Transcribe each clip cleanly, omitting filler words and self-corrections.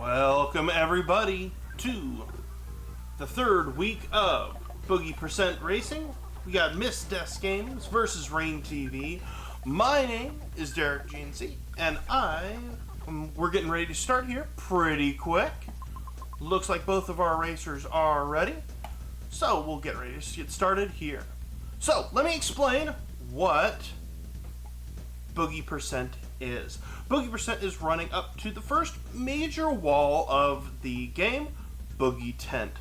Welcome everybody to the third week of Boogey% Racing. We got MissDesGames versus Rain TV. My name is Derek GNC, and we're getting ready to start here pretty quick. Looks like both of our racers are ready, so we'll get ready to get started here. So let me explain what Boogey% is. Boogey% is running up to the first major wall of the game, Boogey Tent.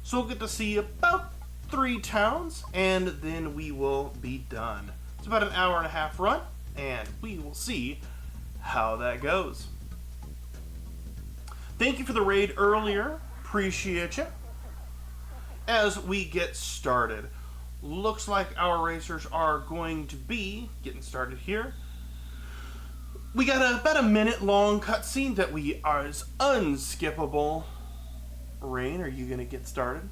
So we'll get to see about 3 towns, and then we will be done. It's about an hour and a half run, and we will see how that goes. Thank you for the raid earlier. Appreciate you. As we get started, looks like our racers are going to be getting started here. We got about a minute-long cutscene that is unskippable. Rain, are you going to get started?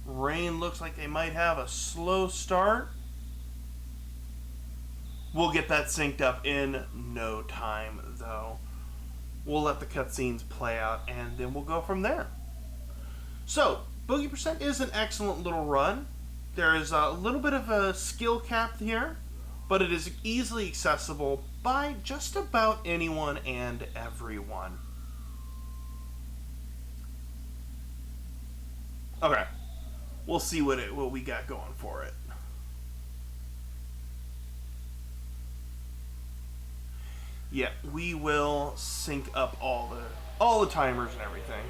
Rain looks like they might have a slow start. We'll get that synced up in no time, though. We'll let the cutscenes play out, and then we'll go from there. So, Boogey% is an excellent little run. There is a little bit of a skill cap here, but it is easily accessible by just about anyone and everyone. Okay, we'll see what we got going for it. Yeah, we will sync up all the timers and everything.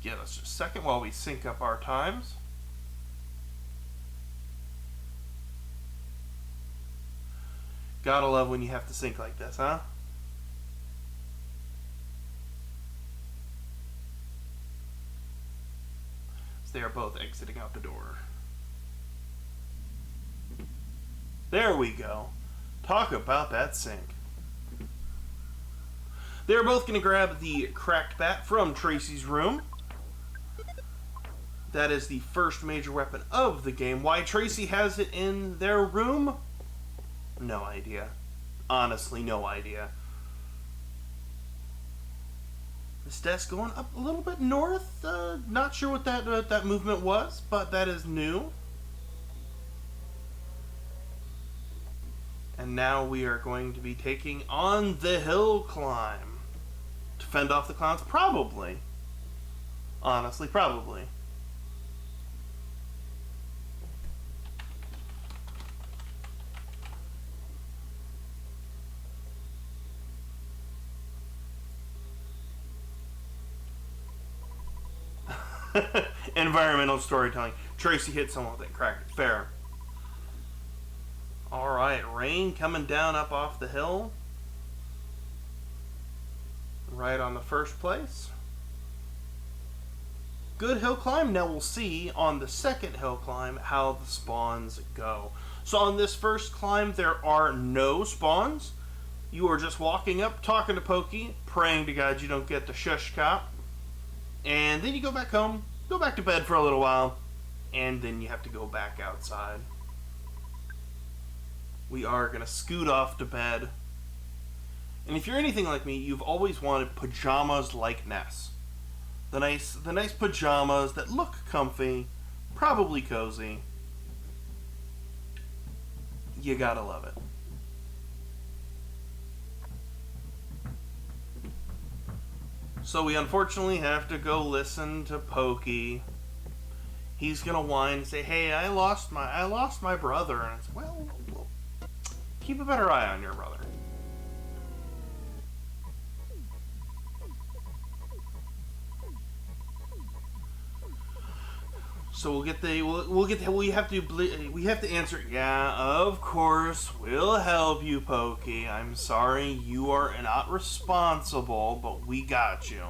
Give us just a second while we sync up our times. Gotta love when you have to sync like this, huh? So they are both exiting out the door. There we go. Talk about that sync. They're both going to grab the cracked bat from Tracy's room. That is the first major weapon of the game. Why Tracy has it in their room? No idea. Honestly, no idea. This desk going up a little bit north. Not sure what that movement was, but that is new. And now we are going to be taking on the hill climb. To fend off the clowns? Probably. Honestly, probably. Environmental storytelling. Tracy hit someone with it. Cracked it. Fair. Alright, Rain coming down up off the hill. Right on the first place. Good hill climb. Now we'll see on the second hill climb how the spawns go. So on this first climb there are no spawns. You are just walking up, talking to Pokey, praying to God you don't get the shush cop. And then you go back home, go back to bed for a little while, and then you have to go back outside. We are going to scoot off to bed. And if you're anything like me, you've always wanted pajamas like Ness. The nice pajamas that look comfy, probably cozy. You gotta love it. So we unfortunately have to go listen to Pokey. He's gonna whine and say, "Hey, I lost my brother." And it's, well, keep a better eye on your brother. So we have to answer. Yeah, of course, we'll help you, Pokey. I'm sorry, you are not responsible, but we got you.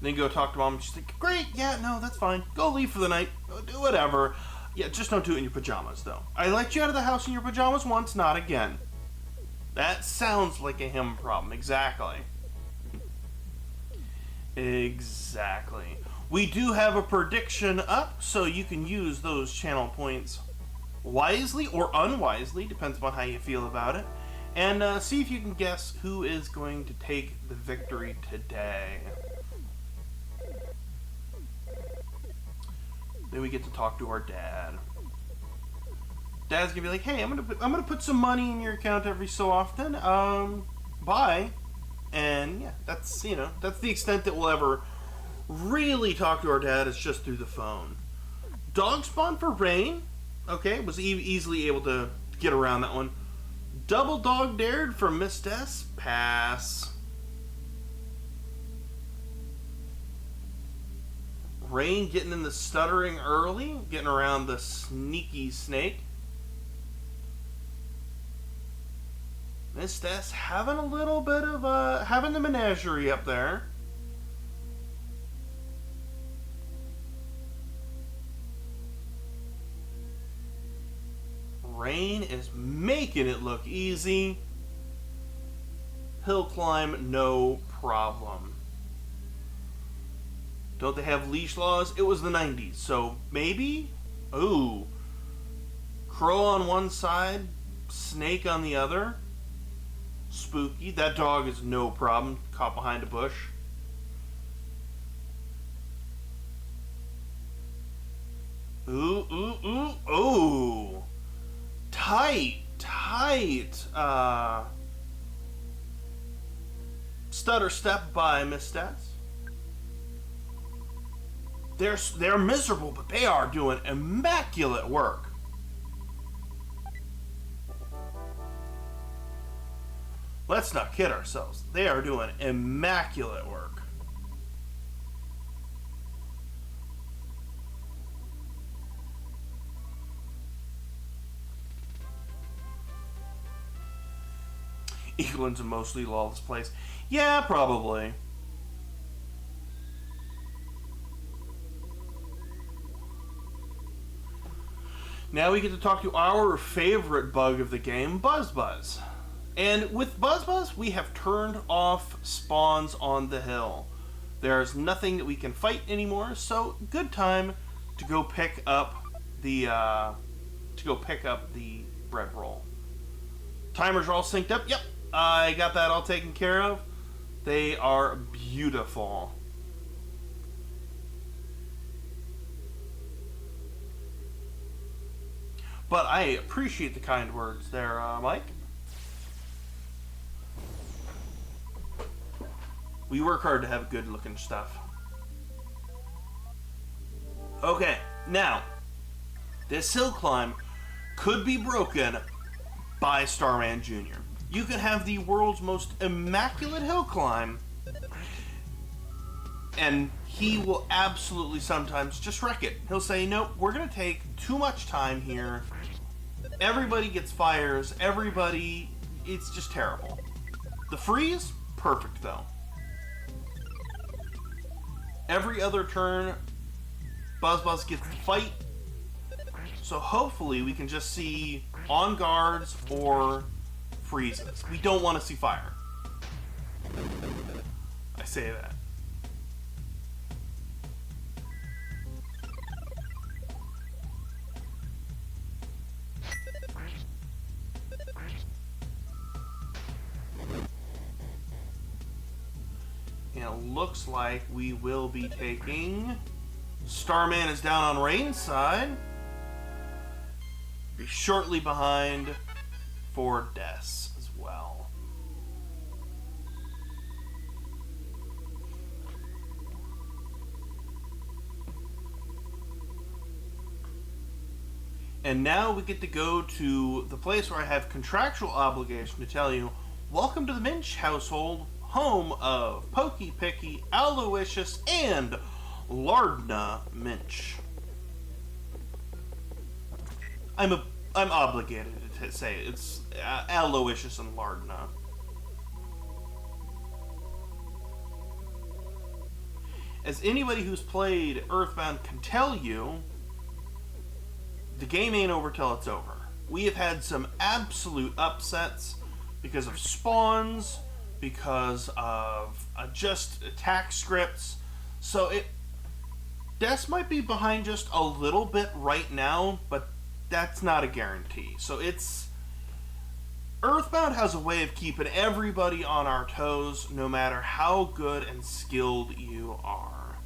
Then go talk to Mom, and she's like, "Great, yeah, no, that's fine. Go leave for the night. Do whatever. Yeah, just don't do it in your pajamas, though. I let you out of the house in your pajamas once, not again." That sounds like a him problem, exactly. Exactly. We do have a prediction up, so you can use those channel points wisely or unwisely, depends upon how you feel about it, and see if you can guess who is going to take the victory today. Then we get to talk to our dad. Dad's gonna be like, "Hey, I'm gonna put some money in your account every so often. Bye." And yeah, that's that's the extent that we'll ever really talk to our dad, is just through the phone. Dog spawn for Rain. Okay, was easily able to get around that one. Double dog dared for MissDes. Pass. Rain getting in the stuttering early, getting around the sneaky snake. MissDes having a little bit of having the menagerie up there. Rain is making it look easy. Hill climb, no problem. Don't they have leash laws? It was the 90s, so maybe? Ooh. Crow on one side, snake on the other. Spooky. That dog is no problem. Caught behind a bush. Ooh, ooh, ooh, ooh. Tight. Stutter step by MissDes. They're miserable, but they are doing immaculate work. Let's not kid ourselves. They are doing immaculate work. England's a mostly lawless place. Yeah, probably. Now we get to talk to our favorite bug of the game, Buzz. And with Buzz, we have turned off spawns on the hill. There's nothing that we can fight anymore, so good time to go pick up the bread roll. Timers are all synced up. Yep, I got that all taken care of. They are beautiful. But I appreciate the kind words there, Mike. We work hard to have good looking stuff. Okay, now, this hill climb could be broken by Starman Jr. You could have the world's most immaculate hill climb, and he will absolutely sometimes just wreck it. He'll say, nope, we're going to take too much time here. Everybody gets fires. It's just terrible. The freeze, perfect though. Every other turn, Buzz gets to fight. So hopefully we can just see on guards or freezes. We don't want to see fire. I say that. And it looks like we will be taking... Starman is down on Rain's side. Be shortly behind for Des as well. And now we get to go to the place where I have contractual obligation to tell you, welcome to the Minch household, home of Pokey Picky, Aloysius, and Lardna Minch. I'm obligated to say it's Aloysius and Lardna. As anybody who's played Earthbound can tell you, the game ain't over till it's over. We have had some absolute upsets because of spawns, because of just attack scripts. So Des might be behind just a little bit right now, but that's not a guarantee. So Earthbound has a way of keeping everybody on our toes, no matter how good and skilled you are.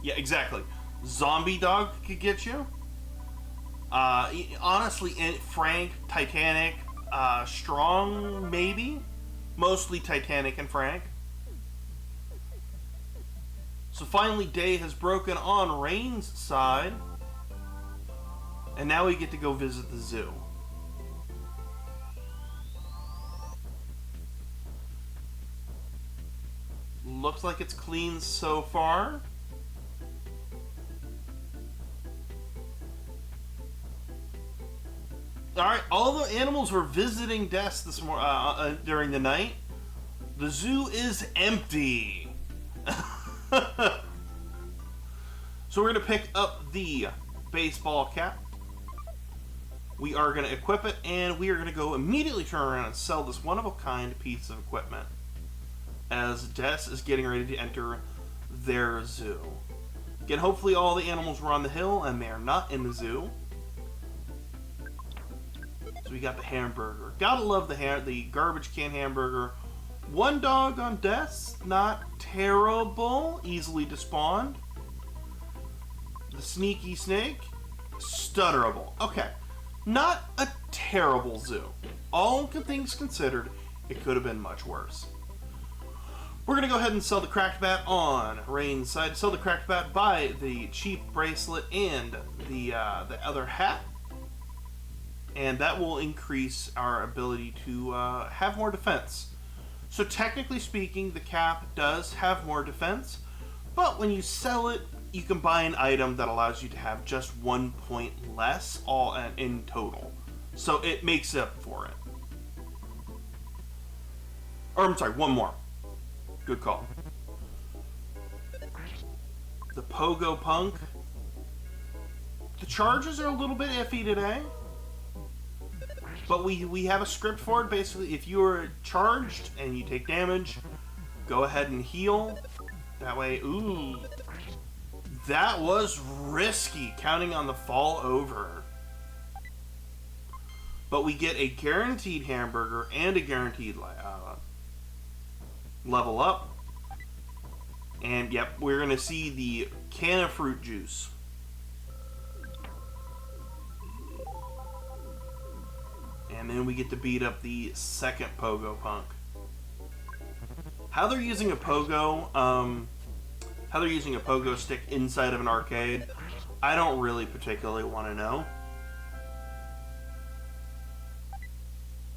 Yeah, exactly. Zombie Dog could get you. Honestly, Frank, Titanic, Strong, maybe. Mostly Titanic and Frank. So finally, day has broken on Rain's side. And now we get to go visit the zoo. Looks like it's clean so far. Alright, all the animals were visiting Des this during the night. The zoo is empty. So we're going to pick up the baseball cap. We are going to equip it, and we are going to go immediately turn around and sell this one-of-a-kind piece of equipment as Des is getting ready to enter their zoo. Again, hopefully all the animals were on the hill, and they are not in the zoo. So we got the hamburger. Gotta love the garbage can hamburger. One dog on Des, not terrible, easily despawned. The sneaky snake, stutterable. Okay. Not a terrible zoo. All things considered, it could have been much worse. We're going to go ahead and sell the cracked bat on Rain's side. Sell the cracked bat, buy the cheap bracelet and the other hat. And that will increase our ability to have more defense. So technically speaking, the cap does have more defense. But when you sell it, you can buy an item that allows you to have just 1 point less all in total. So it makes up for it. Or I'm sorry, one more. Good call. The Pogo Punk. The charges are a little bit iffy today. But we have a script for it. Basically, if you are charged and you take damage, go ahead and heal. That way, ooh. That was risky, counting on the fall over. But we get a guaranteed hamburger and a guaranteed level up. And yep, we're going to see the can of fruit juice. And then we get to beat up the second Pogo Punk. How they're using a pogo stick inside of an arcade, I don't really particularly want to know.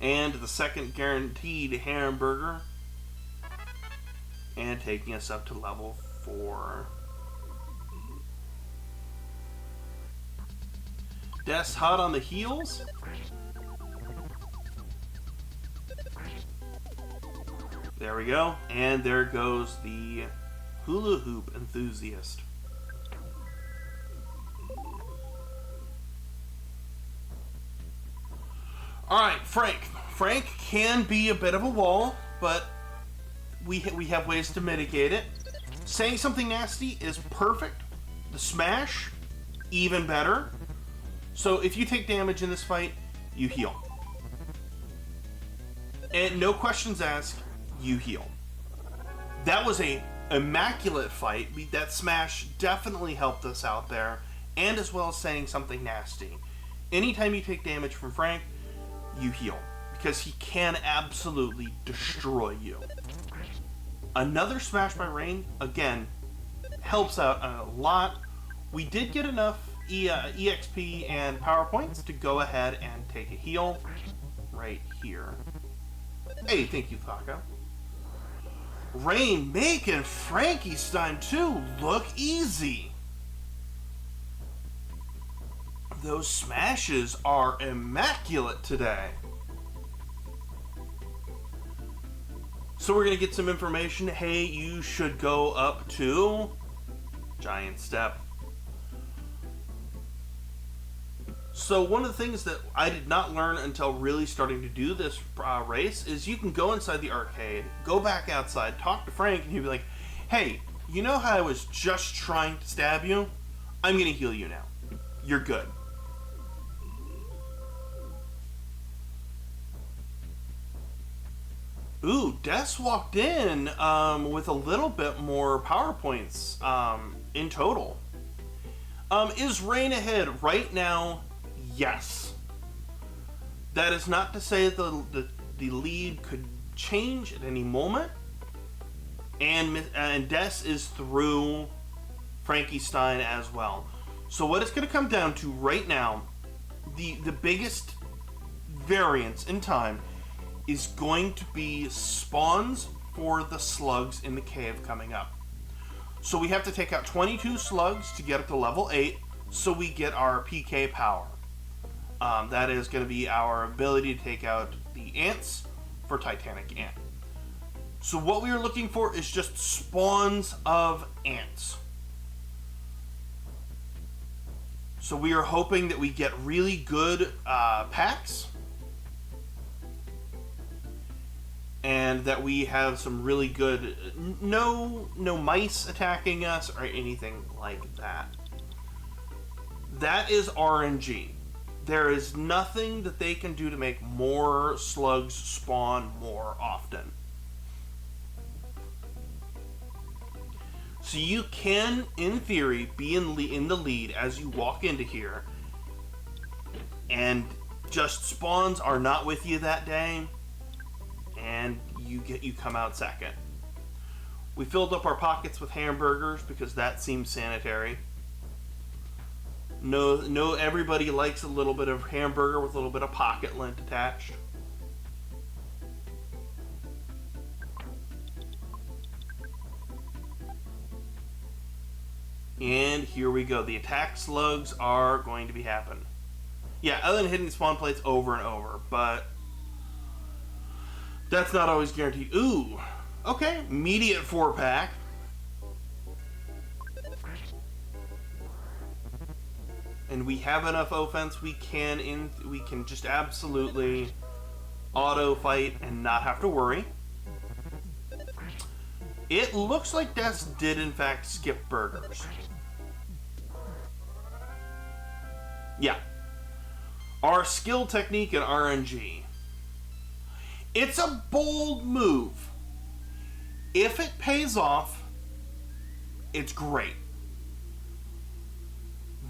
And the second guaranteed hamburger. And taking us up to level 4. Des hot on the heels. There we go. And there goes the hula hoop enthusiast. Alright, Frank. Frank can be a bit of a wall, but we have ways to mitigate it. Saying something nasty is perfect. The smash, even better. So if you take damage in this fight, you heal. And no questions asked, you heal. That was a immaculate fight. That smash definitely helped us out there, and as well as saying something nasty. Anytime you take damage from Frank, you heal, because he can absolutely destroy you. Another smash by Rain, again, helps out a lot. We did get enough EXP and power points to go ahead and take a heal right here. Hey, thank you, Taco. Rain making Frankenstein 2 look easy. Those smashes are immaculate today. So we're going to get some information. Hey, you should go up to Giant Step. So one of the things that I did not learn until really starting to do this race is you can go inside the arcade, go back outside, talk to Frank, and he'll be like, hey, you know how I was just trying to stab you? I'm going to heal you now. You're good. Ooh, Des walked in with a little bit more PowerPoints in total. Is Rain ahead right now? Yes. That is not to say the lead could change at any moment. And Des is through Frankie Stein as well. So what it's going to come down to right now, the biggest variance in time is going to be spawns for the slugs in the cave coming up. So we have to take out 22 slugs to get up to level 8, so we get our PK power. That is going to be our ability to take out the ants for Titanic Ant. So what we are looking for is just spawns of ants. So we are hoping that we get really good packs. And that we have some really good, no mice attacking us or anything like that. That is RNG. There is nothing that they can do to make more slugs spawn more often. So you can, in theory, be in the lead as you walk into here, and just spawns are not with you that day, and you come out second. We filled up our pockets with hamburgers because that seems sanitary. No, everybody likes a little bit of hamburger with a little bit of pocket lint attached. And here we go. The attack slugs are going to be happening. Yeah, other than hitting spawn plates over and over, but that's not always guaranteed. Ooh, okay, immediate 4-pack. And we have enough offense. We can just absolutely auto fight and not have to worry. It looks like Des did in fact skip burgers. Yeah. Our skill, technique, and RNG. It's a bold move. If it pays off, it's great.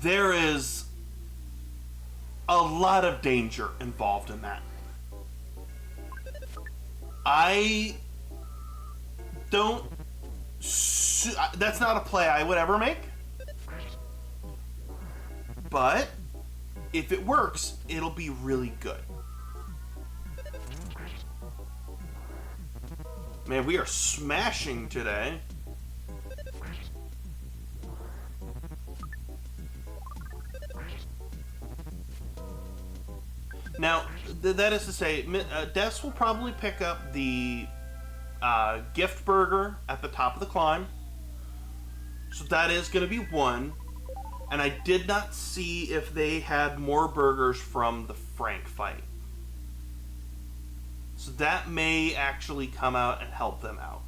There is a lot of danger involved in that. I don't... That's not a play I would ever make. But if it works, it'll be really good. Man, we are smashing today. Now, that is to say, Des will probably pick up the gift burger at the top of the climb. So that is going to be one. And I did not see if they had more burgers from the Frank fight. So that may actually come out and help them out.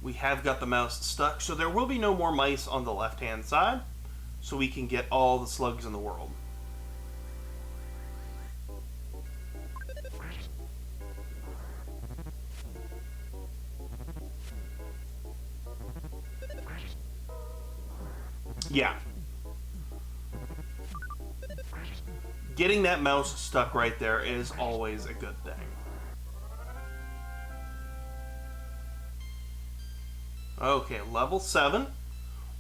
We have got the mouse stuck, so there will be no more mice on the left-hand side, so we can get all the slugs in the world. Yeah. Getting that mouse stuck right there is always a good thing. Okay, level 7.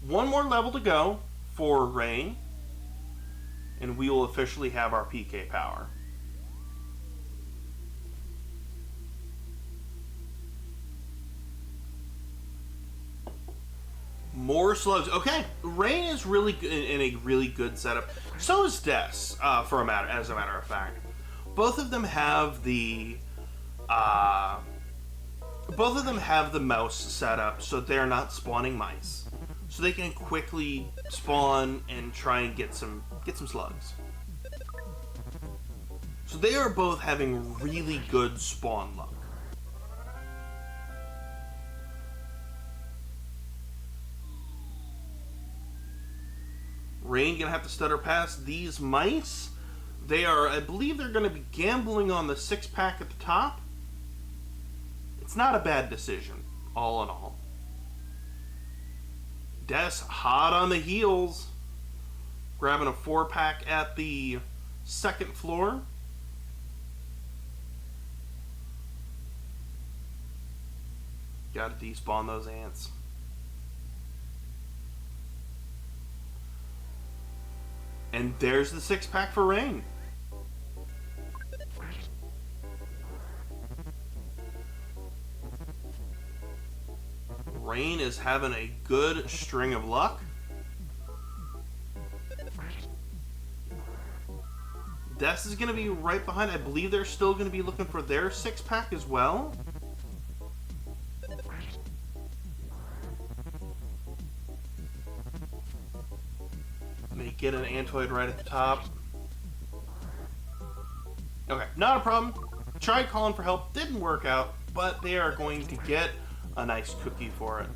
One more level to go for Rain, and we will officially have our PK power. More slugs. Okay, Rain is really in a really good setup. So is Des, as a matter of fact. Both of them have the both of them have the mouse set up so they're not spawning mice. So they can quickly spawn and try and get some slugs. So they are both having really good spawn luck. Rain gonna have to stutter past these mice. They are, I believe they're gonna be gambling on the 6-pack at the top. It's not a bad decision, all in all. Des hot on the heels, grabbing a 4-pack at the 2nd floor. Gotta despawn those ants. And there's the 6-pack for Rain. Rain is having a good string of luck. Des is going to be right behind. I believe they're still going to be looking for their 6-pack as well. They get an Antoid right at the top. Okay, not a problem. Tried calling for help, didn't work out, but they are going to get a nice cookie for it.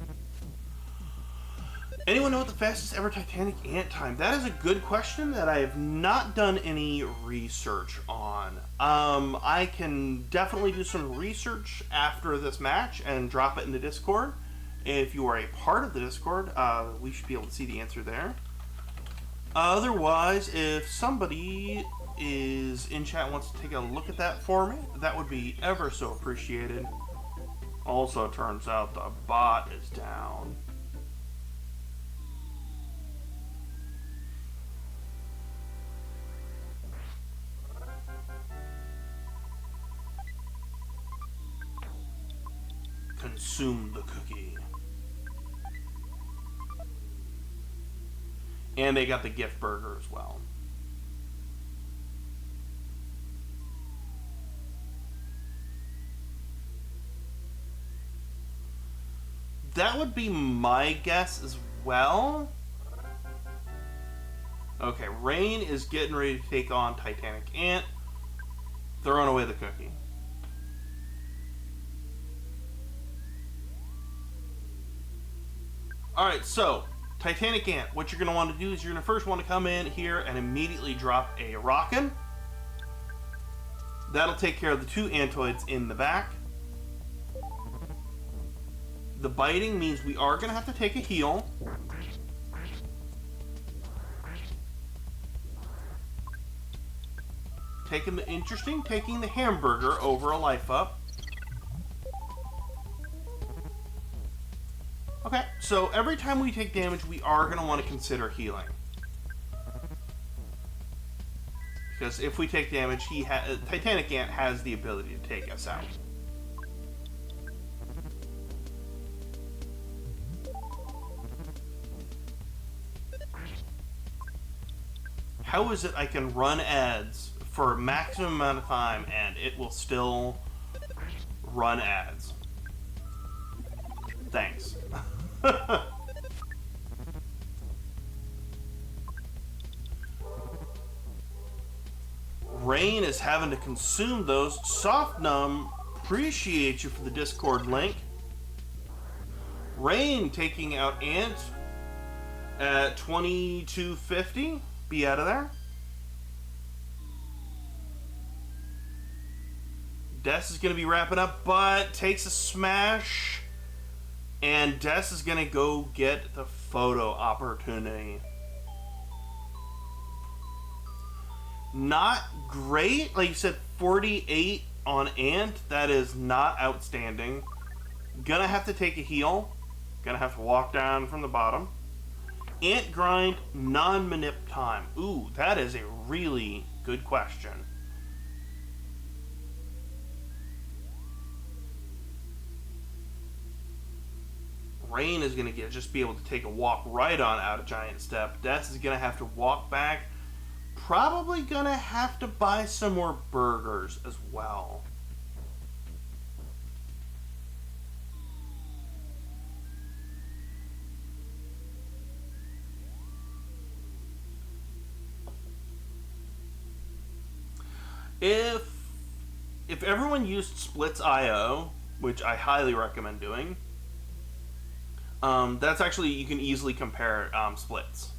Anyone know what the fastest ever Titanic ant time? That is a good question that I have not done any research on. I can definitely do some research after this match and drop it in the Discord. If you are a part of the Discord, we should be able to see the answer there. Otherwise, if somebody is in chat and wants to take a look at that for me, that would be ever so appreciated. Also, turns out the bot is down. Consume the cookie. And they got the gift burger as well. That would be my guess as well. Okay, Rain is getting ready to take on Titanic Ant. Throwing away the cookie. Alright, so Titanic Ant, what you're going to want to do is you're going to first want to come in here and immediately drop a rockin'. That'll take care of the 2 Antoids in the back. The biting means we are going to have to take a heal. Taking the hamburger over a life up. Okay, so every time we take damage, we are going to want to consider healing. Because if we take damage, Titanic Ant has the ability to take us out. How is it I can run ads for a maximum amount of time and it will still run ads? Thanks. Rain is having to consume those. Soft Numb, appreciate you for the Discord link. Rain taking out Ant at 2250. Be out of there. Des is going to be wrapping up, but takes a smash. And Des is going to go get the photo opportunity. Not great. Like you said, 48 on Ant. That is not outstanding. Gonna have to take a heal. Gonna have to walk down from the bottom. Ant grind, non-manip time. Ooh, that is a really good question. Rain is going to just be able to take a walk right on out of Giant Step. Des is going to have to walk back. Probably going to have to buy some more burgers as well. If everyone used Splits IO, which I highly recommend doing, that's actually, you can easily compare splits.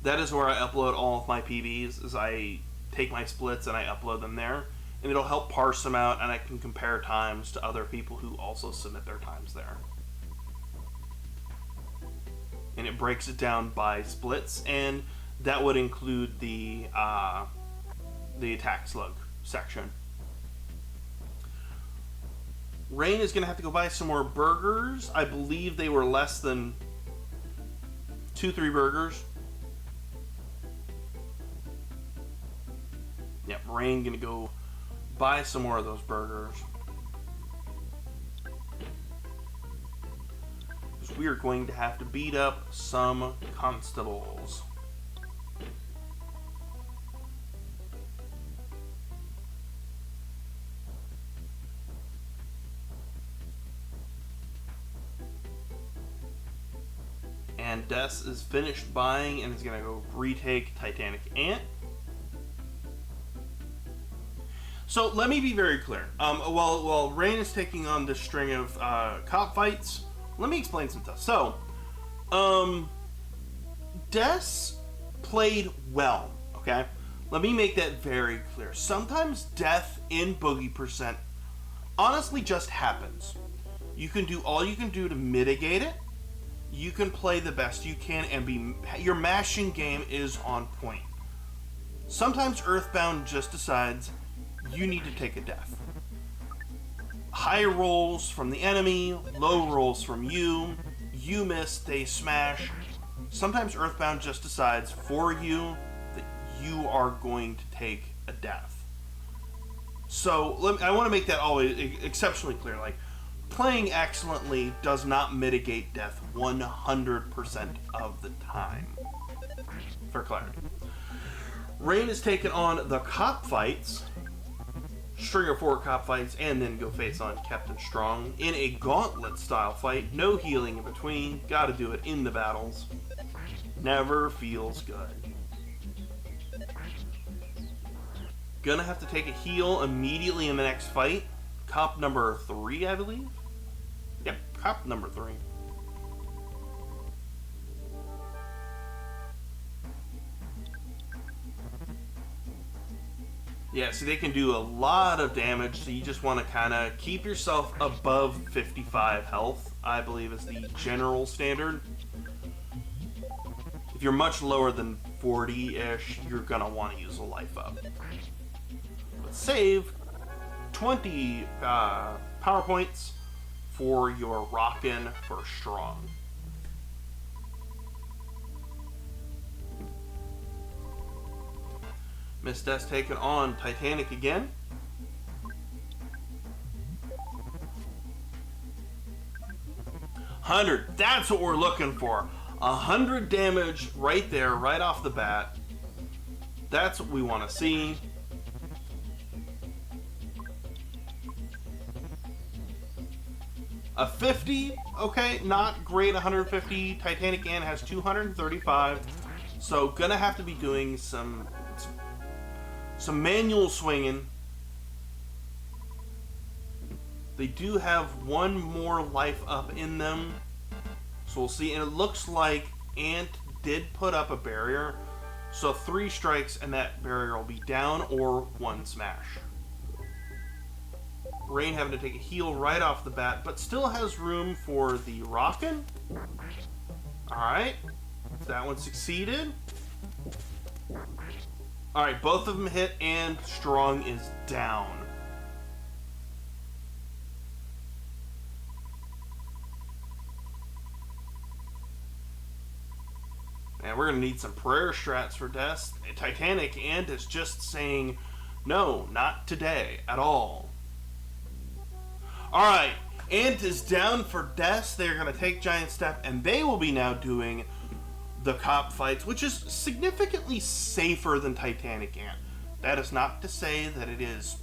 That is where I upload all of my PBs, is I take my splits and I upload them there, and it'll help parse them out, and I can compare times to other people who also submit their times there. And it breaks it down by splits, and that would include the attack slug section. Rain is going to have to go buy some more burgers. I believe they were less than 2-3 burgers. Yep, Rain going to go buy some more of those burgers. Because we are going to have to beat up some constables. And Des is finished buying and is going to go retake Titanic Ant. So let me be very clear. While Rain is taking on this string of cop fights, let me explain some stuff. So, Des played well, okay? Let me make that very clear. Sometimes death in Boogey Percent honestly just happens. You can do all you can do to mitigate it. You can play the best you can and your mashing game is on point. Sometimes Earthbound just decides you need to take a death. High rolls from the enemy, low rolls from you. You miss, they smash. Sometimes Earthbound just decides for you that you are going to take a death. So I want to make that always exceptionally clear. Like, playing excellently does not mitigate death 100% of the time. For clarity. Rain is taking on the cop fights, string of 4 cop fights, and then go face on Captain Strong in a gauntlet style fight. No healing in between. Gotta do it in the battles. Never feels good. Gonna have to take a heal immediately in the next fight. Cop number 3, I believe. Yep, cop number 3. Yeah, so they can do a lot of damage, so you just want to kind of keep yourself above 55 health, I believe is the general standard. If you're much lower than 40-ish, you're going to want to use a life up. But save 20 power points for your Rockin' for Strong. MissDes taking on Titanic again. $100. That's what we're looking for. 100 damage right there, right off the bat. That's what we want to see. A 50, okay, not great. 150. Titanic Ant has 235. So gonna have to be doing some manual swinging. They do have one more life up in them, so we'll see. And it looks like Ant did put up a barrier, so 3 strikes and that barrier will be down, or 1 smash. Rain having to take a heal right off the bat, but still has room for the Rockin'. Alright, that one succeeded. Alright, both of them hit, and Strong is down. And we're going to need some prayer strats for Des. Titanic Ant is just saying, no, not today at all. Alright, Ant is down for Des. They're going to take Giant Step, and they will be now doing the cop fights, which is significantly safer than Titanic Ant. That is not to say that it is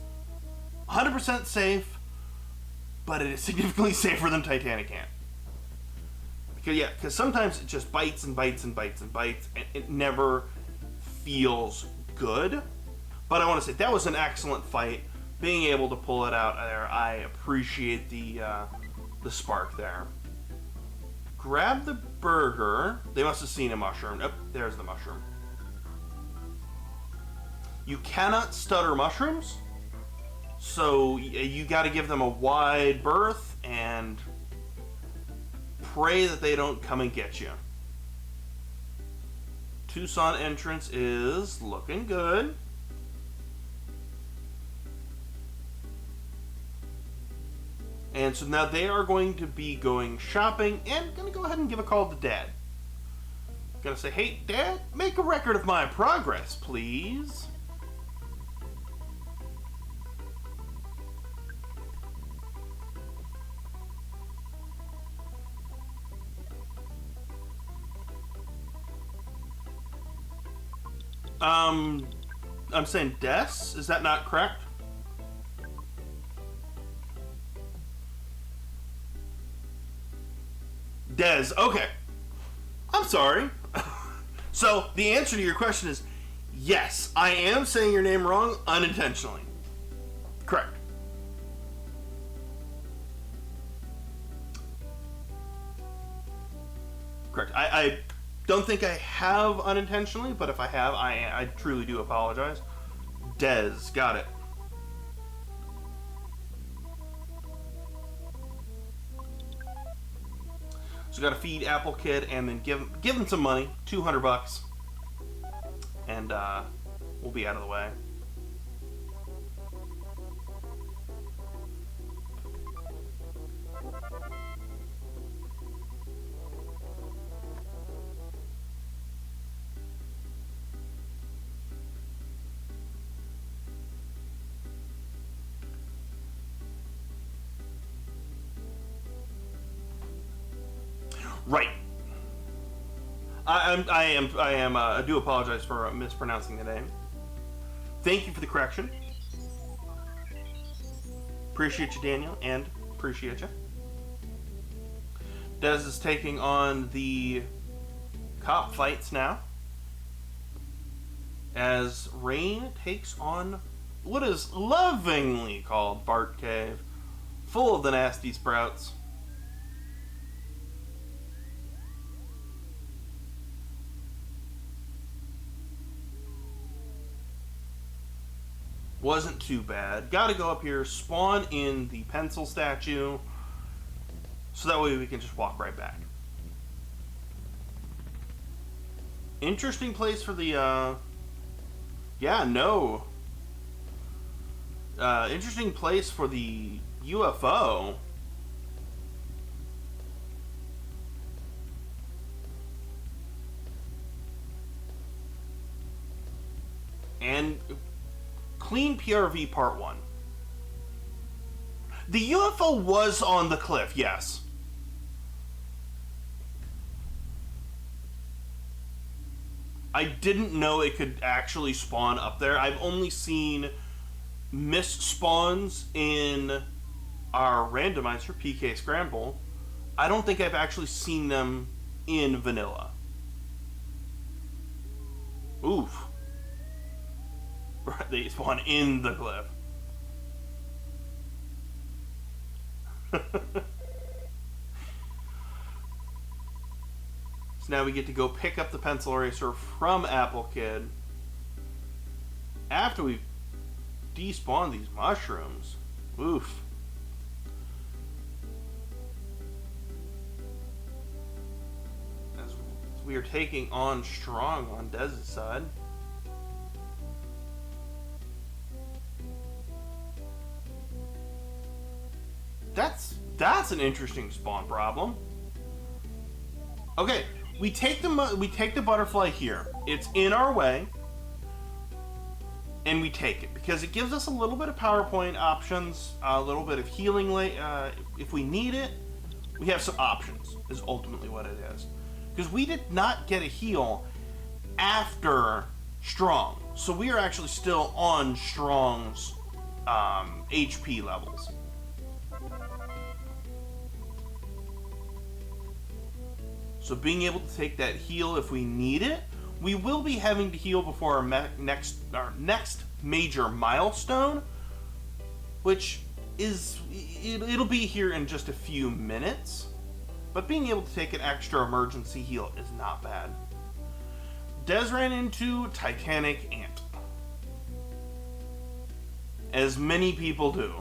100% safe, but it is significantly safer than Titanic Ant. Because sometimes it just bites and bites and bites and bites, and it never feels good. But I want to say, that was an excellent fight. Being able to pull it out there, I appreciate the spark there. Grab the burger. They must have seen a mushroom. Oh, there's the mushroom. You cannot stutter mushrooms, so you got to give them a wide berth and pray that they don't come and get you. Tucson entrance is looking good. And so now they are going to be going shopping, and going to go ahead and give a call to Dad. Going to say, hey, Dad, make a record of my progress, please. I'm saying Des? Is that not correct? Des, okay. I'm sorry. So, the answer to your question is yes, I am saying your name wrong unintentionally. Correct. Correct. I don't think I have unintentionally, but if I have, I truly do apologize. Des, got it. So got to feed Apple Kid and then give him some money, $200, and we'll be out of the way. Right. I do apologize for mispronouncing the name. Thank you for the correction. Appreciate you, Daniel, and appreciate you. Des is taking on the cop fights now, as Rain takes on what is lovingly called Bart Cave, full of the nasty sprouts. Wasn't too bad. Gotta go up here, spawn in the pencil statue, so that way we can just walk right back. Interesting place for the, interesting place for the UFO. And clean PRV part 1. The UFO was on the cliff, yes. I didn't know it could actually spawn up there. I've only seen missed spawns in our randomizer, PK Scramble. I don't think I've actually seen them in vanilla. Oof. They spawn in the cliff. So now we get to go pick up the pencil eraser from Apple Kid after we've despawned these mushrooms. Oof. As we are taking on strong on Dez's side. That's an interesting spawn problem. Okay, we take the butterfly here. It's in our way, and we take it because it gives us a little bit of PowerPoint options, a little bit of healing. If we need it, we have some options. Is ultimately what it is, because we did not get a heal after Strong, so we are actually still on Strong's HP levels. So being able to take that heal if we need it, we will be having to heal before our next major milestone, which it'll be here in just a few minutes. But being able to take an extra emergency heal is not bad. Des ran into Titanic Ant. As many people do.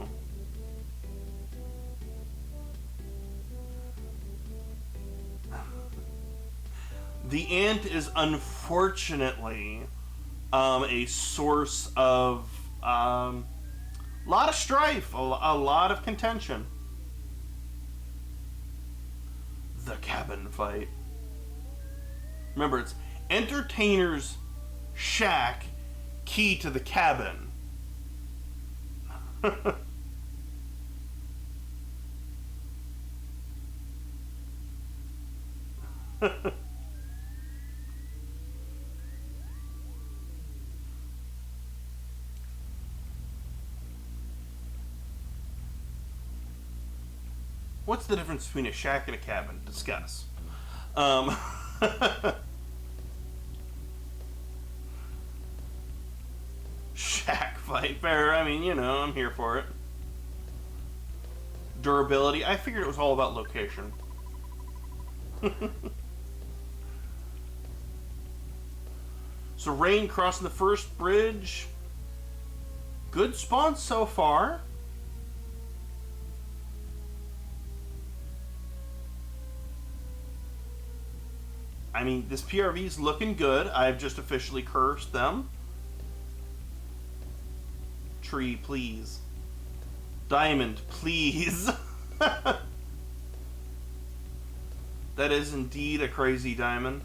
The ant is unfortunately a source of a lot of strife, a lot of contention. The cabin fight. Remember, it's entertainer's shack, key to the cabin. What's the difference between a shack and a cabin? Discuss. Shack fight, fair. I mean, you know, I'm here for it. Durability. I figured it was all about location. So Rain crossing the first bridge. Good spawn so far. I mean, this PRV's looking good. I've just officially cursed them. Tree, please. Diamond, please. That is indeed a crazy diamond.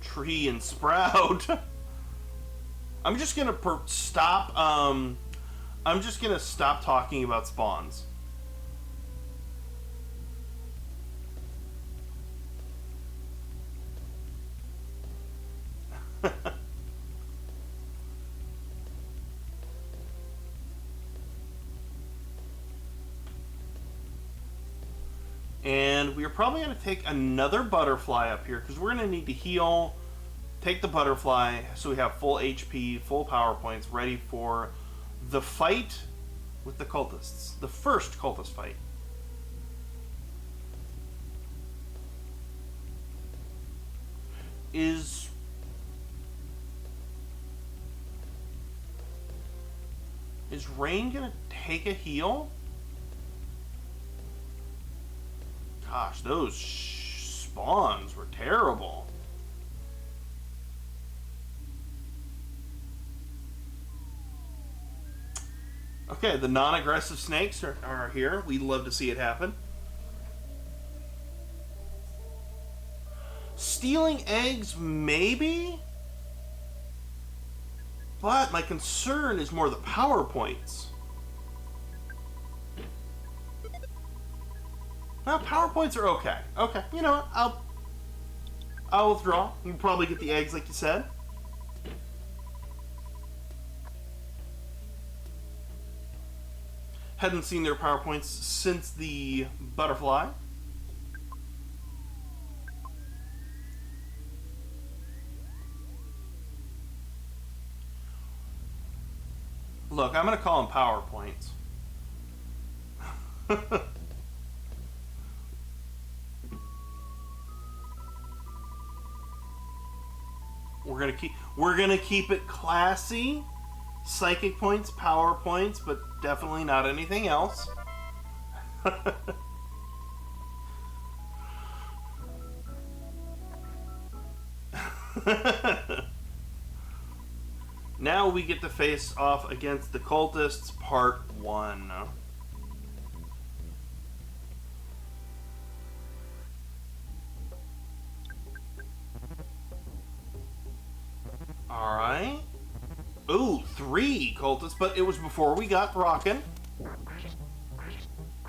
Tree and Sprout. I'm just gonna stop. I'm just gonna stop talking about spawns. And we're probably going to take another butterfly up here because we're going to need to heal, take the butterfly so we have full HP, full power points ready for the fight with the cultists. The first cultist fight. Is Rain going to take a heal? Gosh, those spawns were terrible. Okay, the non-aggressive snakes are here. We'd love to see it happen. Stealing eggs, maybe? But my concern is more the power points. Well, power points are okay. Okay, you know what? I'll withdraw. We'll probably get the eggs like you said. Hadn't seen their power points since the butterfly. Look, I'm going to call them power points. We're gonna keep it classy. Psychic points, power points, but definitely not anything else. Now we get to face off against the cultists, part 1. Alright. Ooh, 3 cultists, but it was before we got rockin'.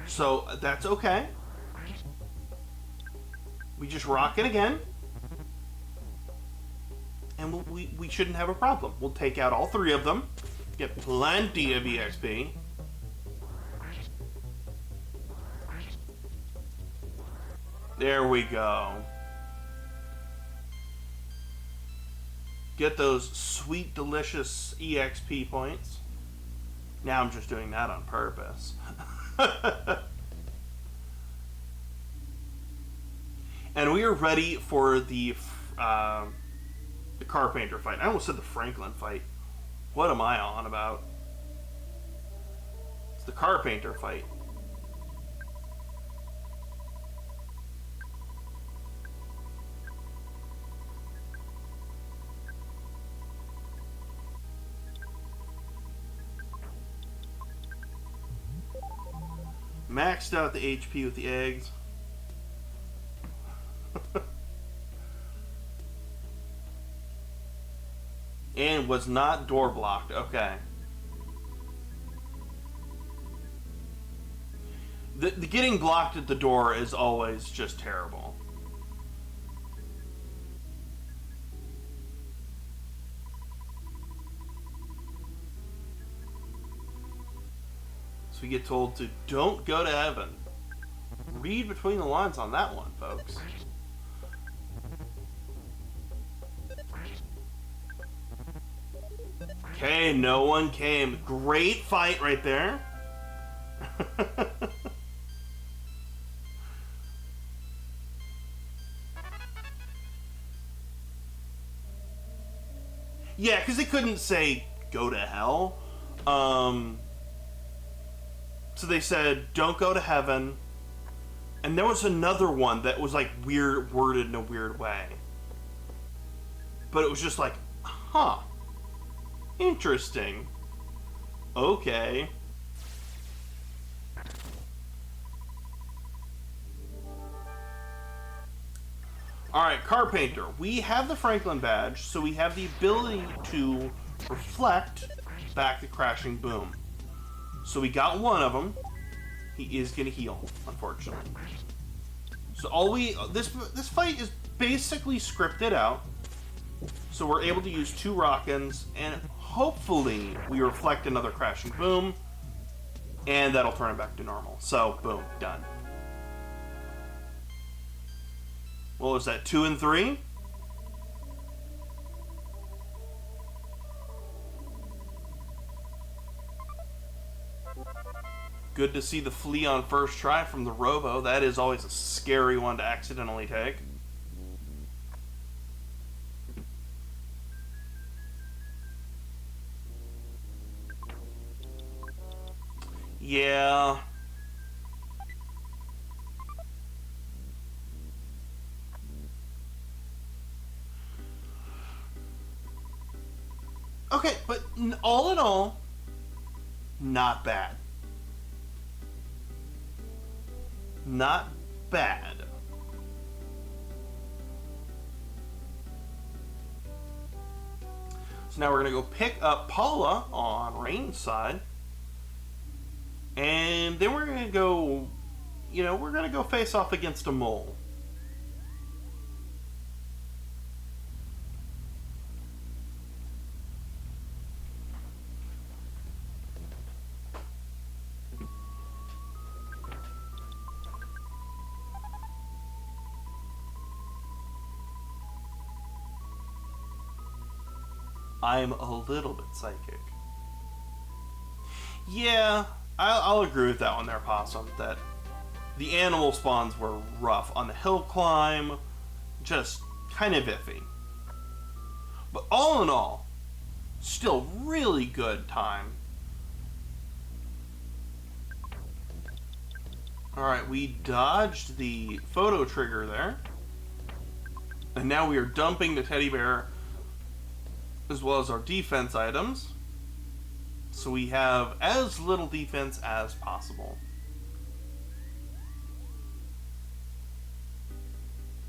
So, that's okay. We just rock it again. And we shouldn't have a problem. We'll take out all 3 of them. Get plenty of EXP. There we go. Get those sweet, delicious EXP points. Now I'm just doing that on purpose. And we are ready for the Carpenter fight. I almost said the Franklin fight. What am I on about? It's the Carpenter fight. Maxed out the HP with the eggs. And was not door blocked. Okay. The getting blocked at the door is always just terrible. So we get told to don't go to heaven. Read between the lines on that one, folks. Okay, no one came. Great fight right there. Yeah, because they couldn't say go to hell. So they said don't go to heaven. And there was another one that was like weird, worded in a weird way. But it was just like, huh. Interesting. Okay. Alright, Carpenter. We have the Franklin badge, so we have the ability to reflect back the crashing boom. So we got one of them. He is going to heal, unfortunately. So this fight is basically scripted out. So we're able to use 2 Rockins, and hopefully we reflect another crashing boom, and that'll turn it back to normal. So, boom, done. What was that, 2 and 3? Good to see the flea on first try from the Robo. That is always a scary one to accidentally take. Yeah. Okay, but all in all, not bad. Not bad. So now we're going to go pick up Paula on Rain's side. And then we're going to go, we're going to go face off against a mole. I'm a little bit psychic. Yeah, I'll agree with that one there, Possum, that the animal spawns were rough. On the hill climb, just kind of iffy. But all in all, still really good time. Alright, we dodged the photo trigger there. And now we are dumping the teddy bear as well as our defense items. So we have as little defense as possible.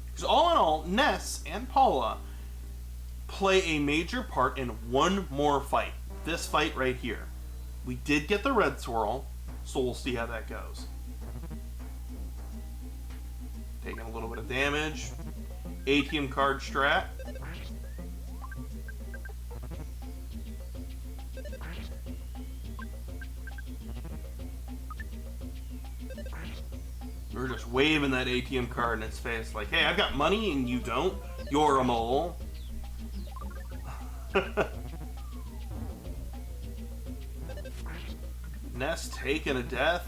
Because all in all, Ness and Paula play a major part in one more fight. This fight right here. We did get the red swirl, so we'll see how that goes. Taking a little bit of damage. ATM card strat. We're just waving that ATM card in its face like, hey, I've got money and you don't. You're a mole. Ness taking a death.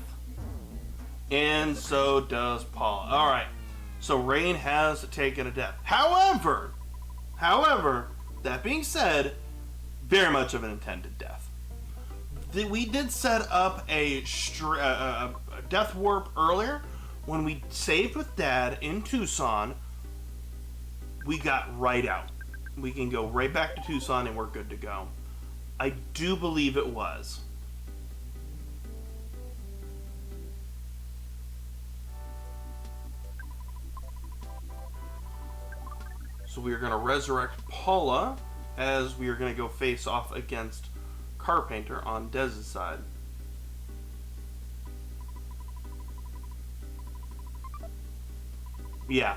And so does Paula. Alright. So Rain has taken a death. However, that being said, very much of an intended death. We did set up a death warp earlier. When we saved with Dad in Tucson, we got right out. We can go right back to Tucson and we're good to go. I do believe it was. So we are going to resurrect Paula as we are going to go face off against Carpenter on Dez's side. Yeah.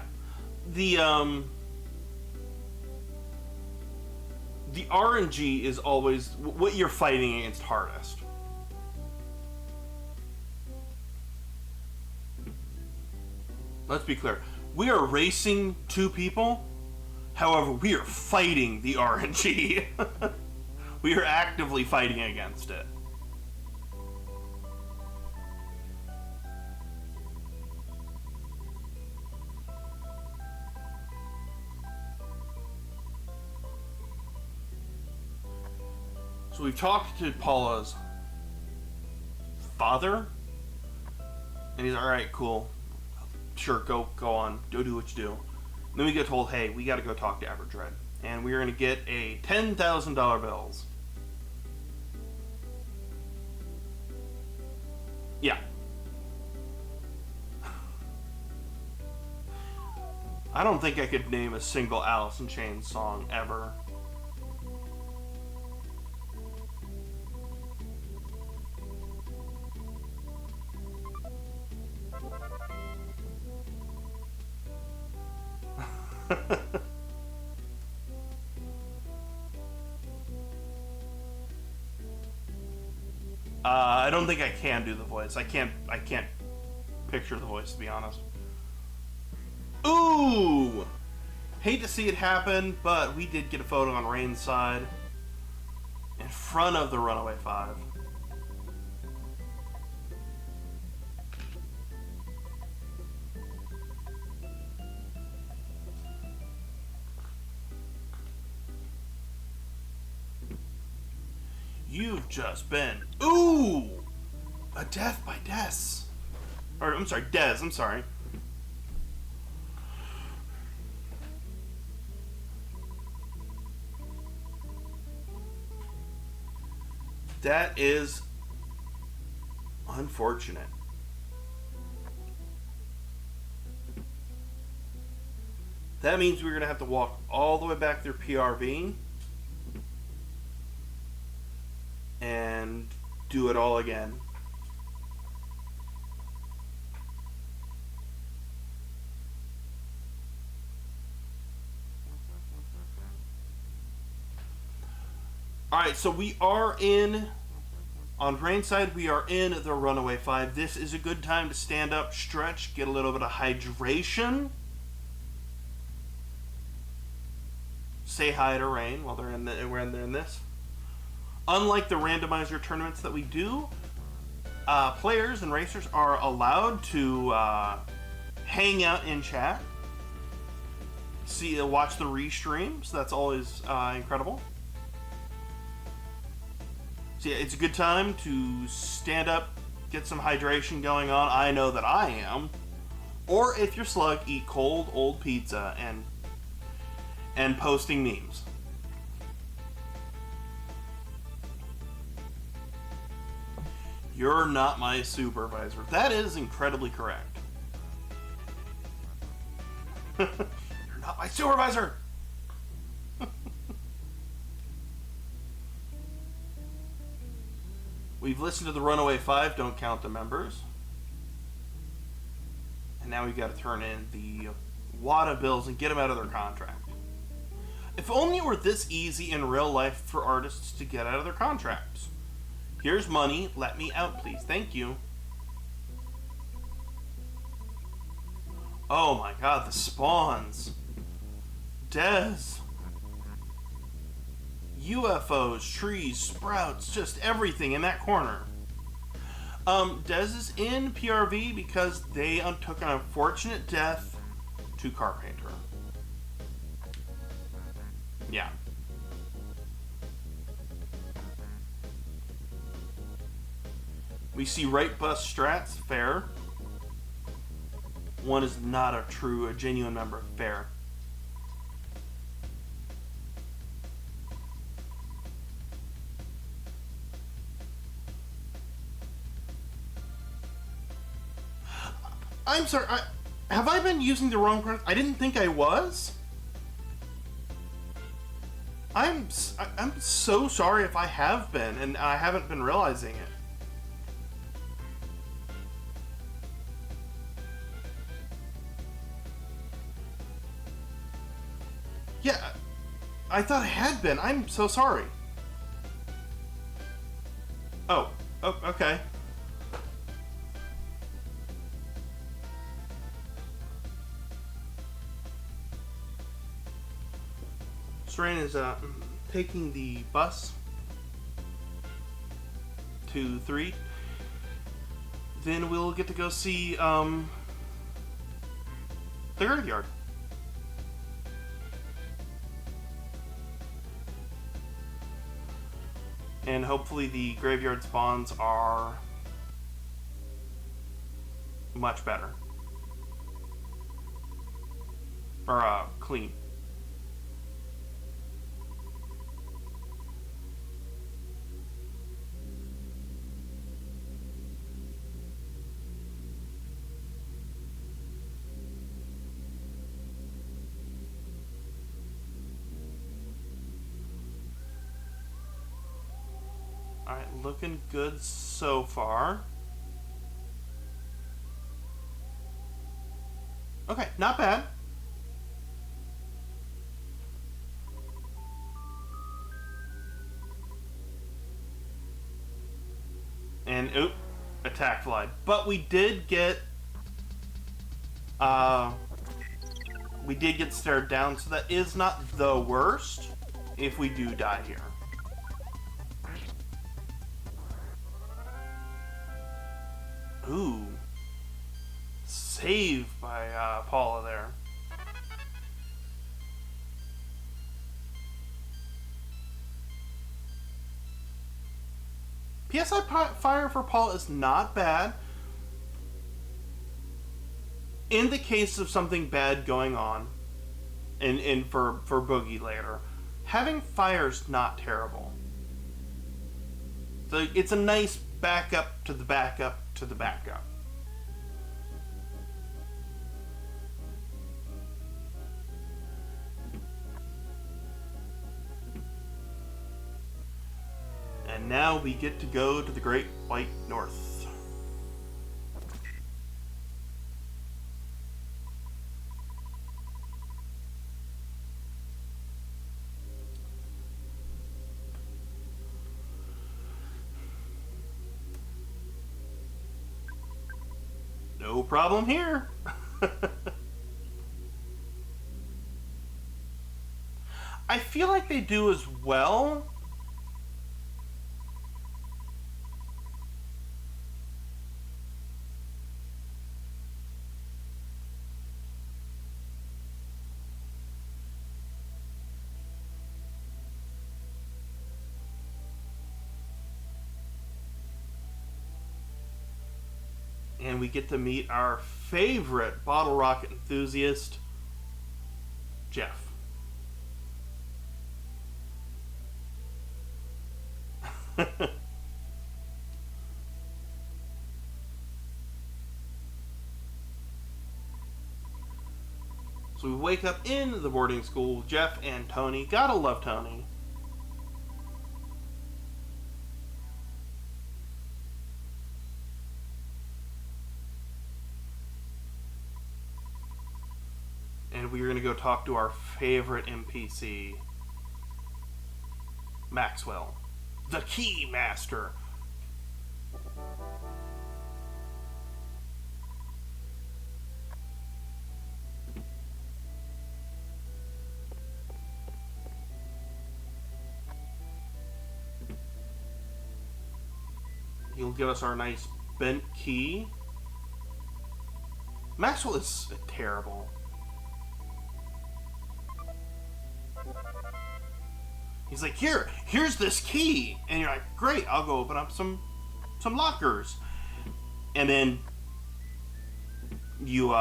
The RNG is always what you're fighting against hardest. Let's be clear. We are racing two people. However, we are fighting the RNG. We are actively fighting against it. So we've talked to Paula's father, and he's alright, cool. Sure, go on, go do what you do. And then we get told, hey, we gotta go talk to Everdread. And we're gonna get a $10,000 bills. Yeah. I don't think I could name a single Alice in Chains song ever. I don't think I can do the voice. I can't picture the voice, to be honest. Ooh! Hate to see it happen, but we did get a photo on Rain's side in front of the Runaway 5. You've just been... Ooh! A death by Des. Or, I'm sorry, Dez, I'm sorry. That is unfortunate. That means we're going to have to walk all the way back through PRV and do it all again. Alright, so we are in, on Rain's side, we are in the Runaway 5. This is a good time to stand up, stretch, get a little bit of hydration. Say hi to Rain while we're in this. Unlike the randomizer tournaments that we do, players and racers are allowed to hang out in chat, watch the restream, so that's always incredible. So yeah, it's a good time to stand up, get some hydration going on. I know that I am. Or if you're slug, eat cold old pizza and posting memes. You're not my supervisor. That is incredibly correct. You're not my supervisor! We've listened to the Runaway 5, don't count the members. And now we've got to turn in the WADA bills and get them out of their contract. If only it were this easy in real life for artists to get out of their contracts. Here's money, let me out please, thank you. Oh my god, the spawns. Dez. UFOs, trees, sprouts, just everything in that corner. Des is in PRV because they took an unfortunate death to Carpenter. Yeah. We see right bus strats, fair. One is not a genuine member, fair. I'm sorry, have I been using the wrong pronoun? I didn't think I was. I'm so sorry if I have been, and I haven't been realizing it. Yeah, I thought I had been. I'm so sorry. Oh, okay. Strain is taking the bus to 3. Then we'll get to go see the graveyard. And hopefully the graveyard spawns are much better. Or clean. Alright, looking good so far. Okay, not bad. And, oop, attack fly. But we did get stared down, so that is not the worst if we do die here. Ooh. Save by Paula there. PSI fire for Paula is not bad. In the case of something bad going on, and for Boogey later, having fire's not terrible. So it's a nice backup to the backup to the backup. And now we get to go to the Great White North. No problem here. I feel like they do as well. And we get to meet our favorite bottle rocket enthusiast, Jeff. So we wake up in the boarding school, Jeff and Tony. Gotta love Tony. And we're going to go talk to our favorite NPC, Maxwell, the Key Master. He'll give us our nice bent key. Maxwell is terrible. He's like, here's this key. And you're like, great, I'll go open up some lockers. And then you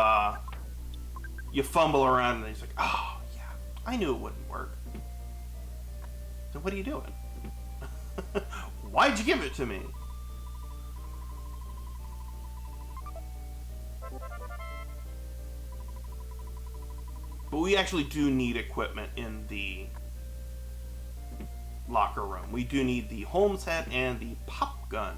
fumble around and he's like, oh, yeah, I knew it wouldn't work. So what are you doing? Why'd you give it to me? But we actually do need equipment in the locker room. We do need the Holmes hat and the pop gun.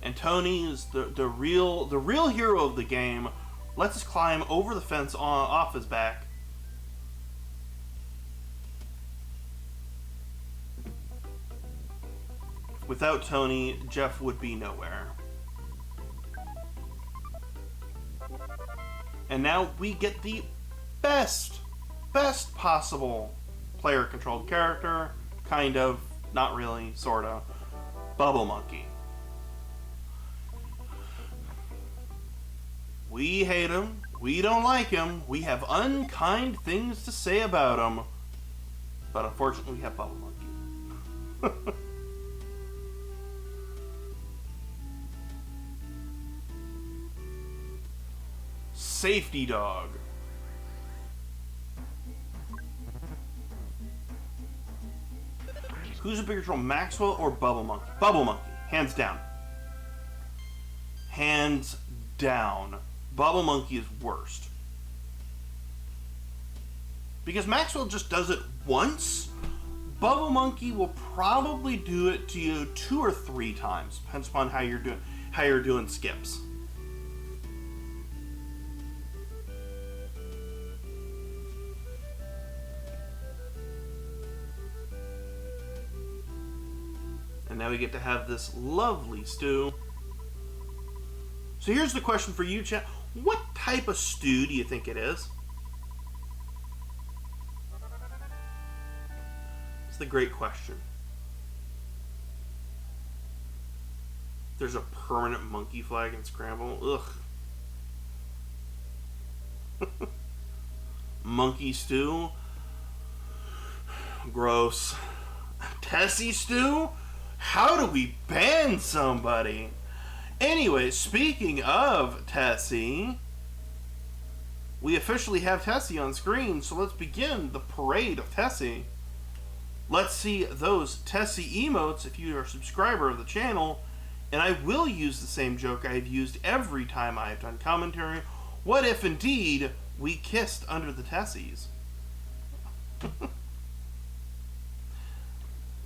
And Tony is the real hero of the game. Lets us climb over the fence off his back. Without Tony, Jeff would be nowhere. And now we get the best possible player-controlled character. Kind of, not really, sorta. Bubble Monkey. We hate him. We don't like him. We have unkind things to say about him. But unfortunately, we have Bubble Monkey. Safety dog. Who's a bigger troll, Maxwell or Bubble Monkey? Bubble Monkey, hands down. Hands down. Bubble Monkey is worst. Because Maxwell just does it once. Bubble Monkey will probably do it to you 2 or 3 times. Depends upon how you're doing skips. And now we get to have this lovely stew. So here's the question for you, chat. What type of stew do you think it is? It's the great question. There's a permanent monkey flag in Scramble. Ugh. Monkey stew? Gross. Tessie stew? How do we ban somebody? Anyway, speaking of Tessie, we officially have Tessie on screen, so let's begin the parade of Tessie. Let's see those Tessie emotes if you are a subscriber of the channel, and I will use the same joke I've used every time I've done commentary. What if indeed we kissed under the Tessies?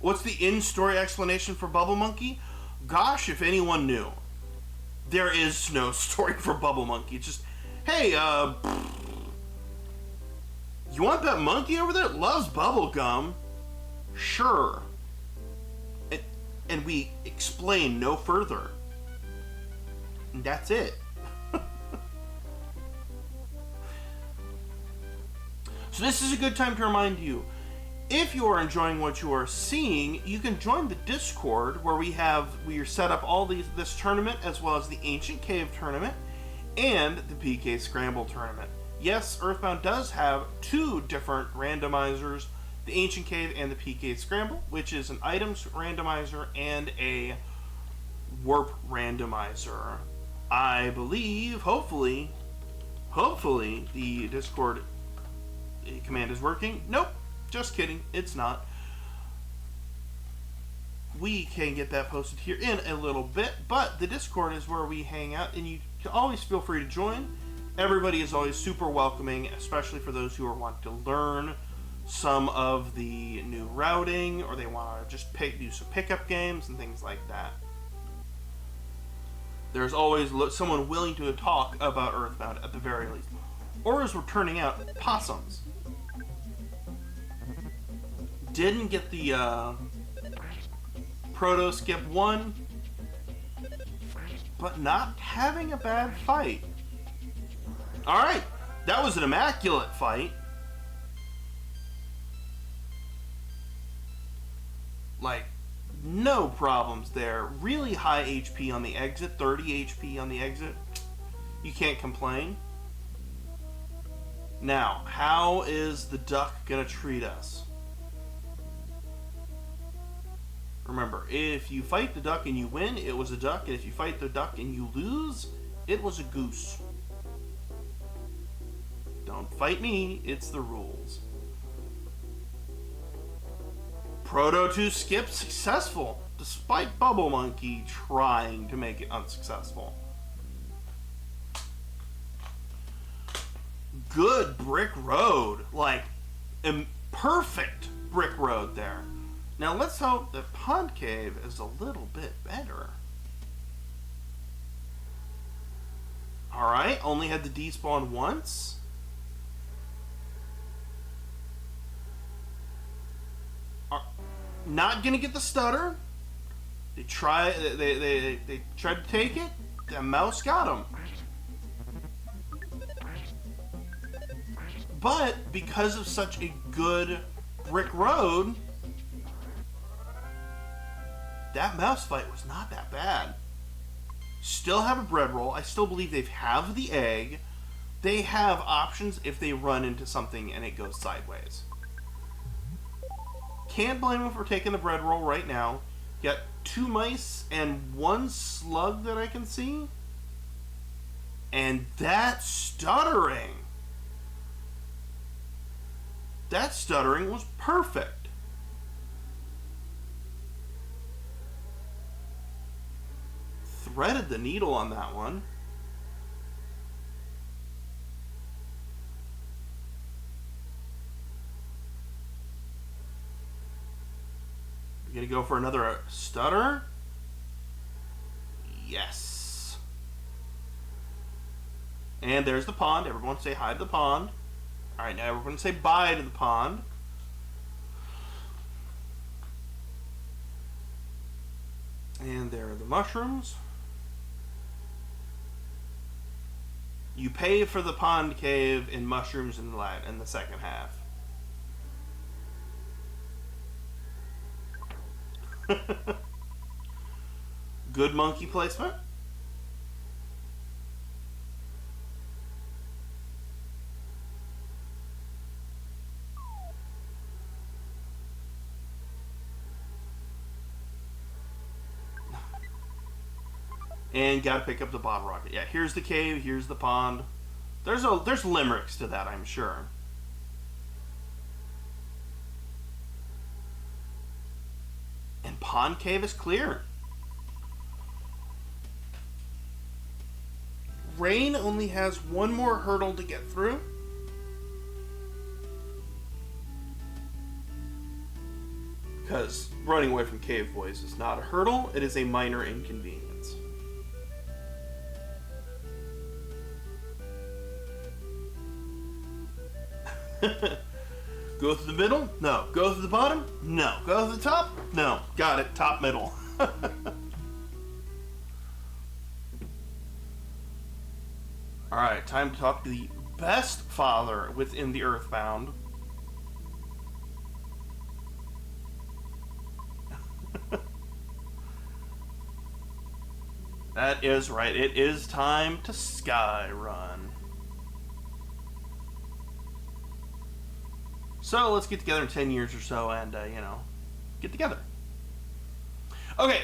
What's the in-story explanation for Bubble Monkey? Gosh, if anyone knew. There is no story for Bubble Monkey. It's just, hey, you want that monkey over there? It loves bubble gum. Sure. And we explain no further. And that's it. So this is a good time to remind you, if you are enjoying what you are seeing, you can join the Discord where we are set up all this tournament as well as the Ancient Cave tournament and the PK Scramble tournament. Yes, Earthbound does have 2 different randomizers, the Ancient Cave and the PK Scramble, which is an items randomizer and a warp randomizer. I believe, hopefully, the Discord command is working. Nope. Just kidding, it's not. We can get that posted here in a little bit, but the Discord is where we hang out, and you can always feel free to join. Everybody is always super welcoming, especially for those who are wanting to learn some of the new routing, or they want to just do some pickup games and things like that. There's always someone willing to talk about Earthbound at the very least. Or as we're turning out, possums. Didn't get the Proto Skip 1. but not having a bad fight. Alright, that was an immaculate fight. Like, no problems there. Really high HP on the exit, 30 HP on the exit. You can't complain. Now, how is the duck gonna treat us? Remember, if you fight the duck and you win, it was a duck, and if you fight the duck and you lose, it was a goose. Don't fight me, it's the rules. Proto 2 skip successful, despite Bubble Monkey trying to make it unsuccessful. Good brick road, like perfect brick road there. Now let's hope that Pond Cave is a little bit better. Alright, only had to despawn once. Not gonna get the stutter. They tried to take it. The mouse got him. But because of such a good brick road, that mouse fight was not that bad. Still have a bread roll. I still believe they have the egg. They have options if they run into something and it goes sideways. Can't blame them for taking the bread roll right now. Got 2 mice and 1 slug that I can see. And that stuttering. That stuttering was perfect. Threaded the needle on that one. You gonna go for another stutter? Yes. And there's the pond. Everyone say hi to the pond. Alright, now everyone say bye to the pond. And there are the mushrooms. You pay for the pond cave in mushrooms in the second half. Good monkey placement. And gotta pick up the bottle rocket. Yeah, here's the cave, here's the pond. There's limericks to that, I'm sure. And pond cave is clear. Rain only has 1 more hurdle to get through. Because running away from cave boys is not a hurdle, it is a minor inconvenience. Go through the middle? No. Go through the bottom? No. Go through the top? No. Got it. Top, middle. Alright, time to talk to the best father within the Earthbound. That is right. It is time to sky run. So let's get together in 10 years or so and, get together. Okay.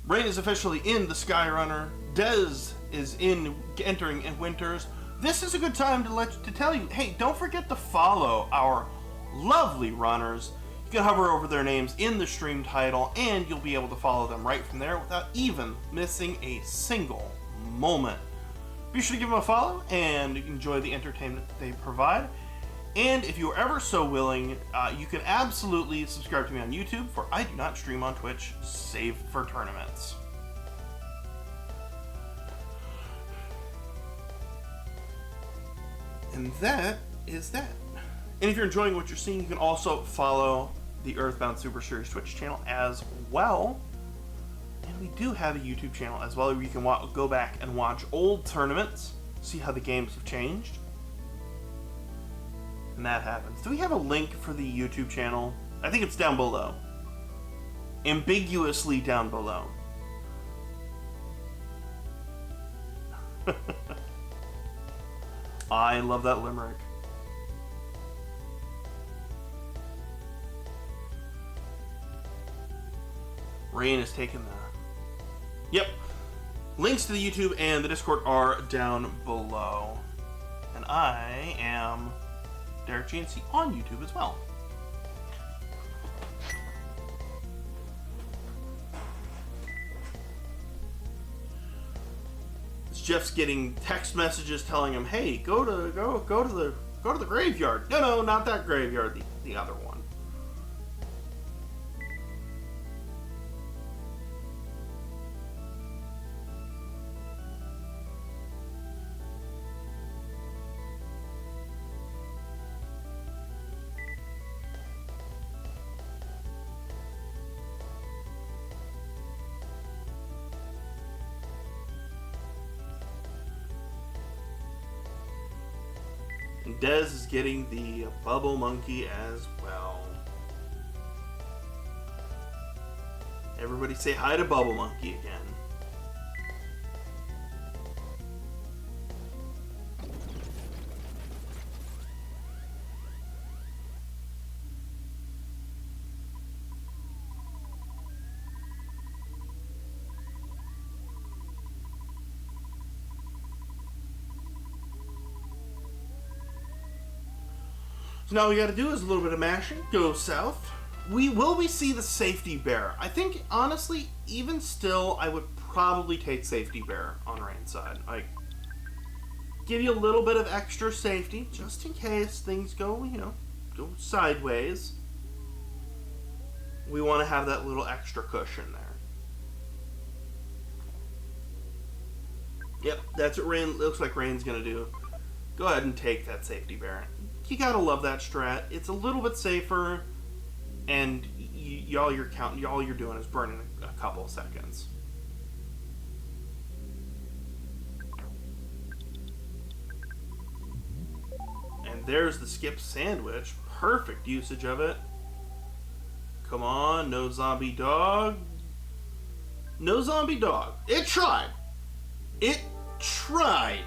Rain is officially in the Skyrunner. Dez is entering in Winters. This is a good time to tell you, hey, don't forget to follow our lovely runners. You can hover over their names in the stream title, and you'll be able to follow them right from there without even missing a single moment. Be sure to give them a follow and enjoy the entertainment that they provide. And if you are ever so willing, you can absolutely subscribe to me on YouTube, for I do not stream on Twitch, save for tournaments. And that is that. And if you're enjoying what you're seeing, you can also follow the Earthbound Super Series Twitch channel as well. And we do have a YouTube channel as well where you can go back and watch old tournaments, see how the games have changed. And that happens. Do we have a link for the YouTube channel? I think it's down below. Ambiguously down below. I love that limerick. Rain has taken the... Yep. Links to the YouTube and the Discord are down below. And I am Derek GNC on YouTube as well. Jeff's getting text messages telling him, "Hey, go to the graveyard." No, not that graveyard. The other one. And Dez is getting the bubble monkey as well. Everybody say hi to Bubble Monkey again. So now all we gotta do is a little bit of mashing, go south. Will we see the safety bear? I think, honestly, even still, I would probably take safety bear on Rain's side. Like, give you a little bit of extra safety, just in case things go, go sideways. We want to have that little extra cushion there. Yep, that's what Rain looks like Rain's gonna do. Go ahead and take that safety bear. You gotta love that strat. It's a little bit safer, and all you're doing is burning a couple of seconds. And there's the skip sandwich. Perfect usage of it. Come on, no zombie dog. No zombie dog. It tried. It tried.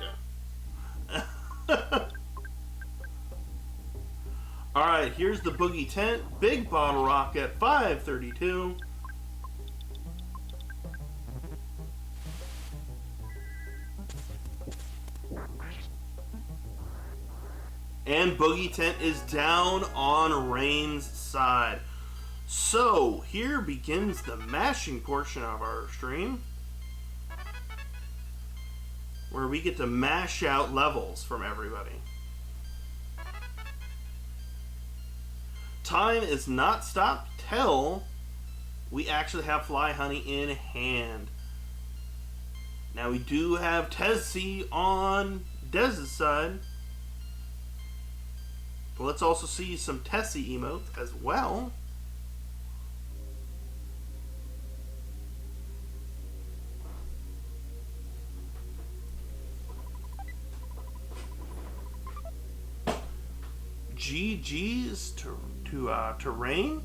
Alright, here's the Boogey tent. Big bottle rocket, 532. And Boogey tent is down on Rain's side. So, here begins the mashing portion of our stream, where we get to mash out levels from everybody. Time is not stopped till we actually have Fly Honey in hand. Now we do have Tessie on Dez's side. But let's also see some Tessie emotes as well. GG's to Rain.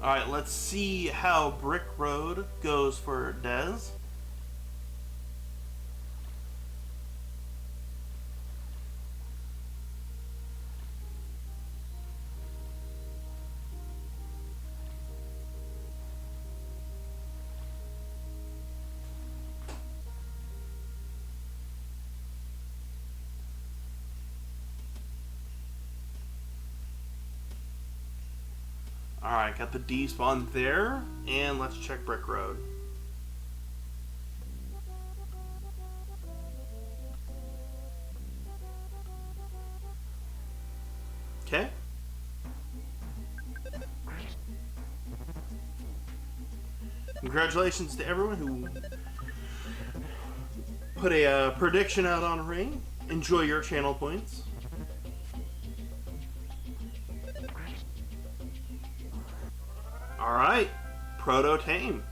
Alright, let's see how Brick Road goes for Dez. Alright, got the D spawn there, and let's check Brick Road. Okay. Congratulations to everyone who put a prediction out on Ring. Enjoy your channel points. Alright, Proto-Tame.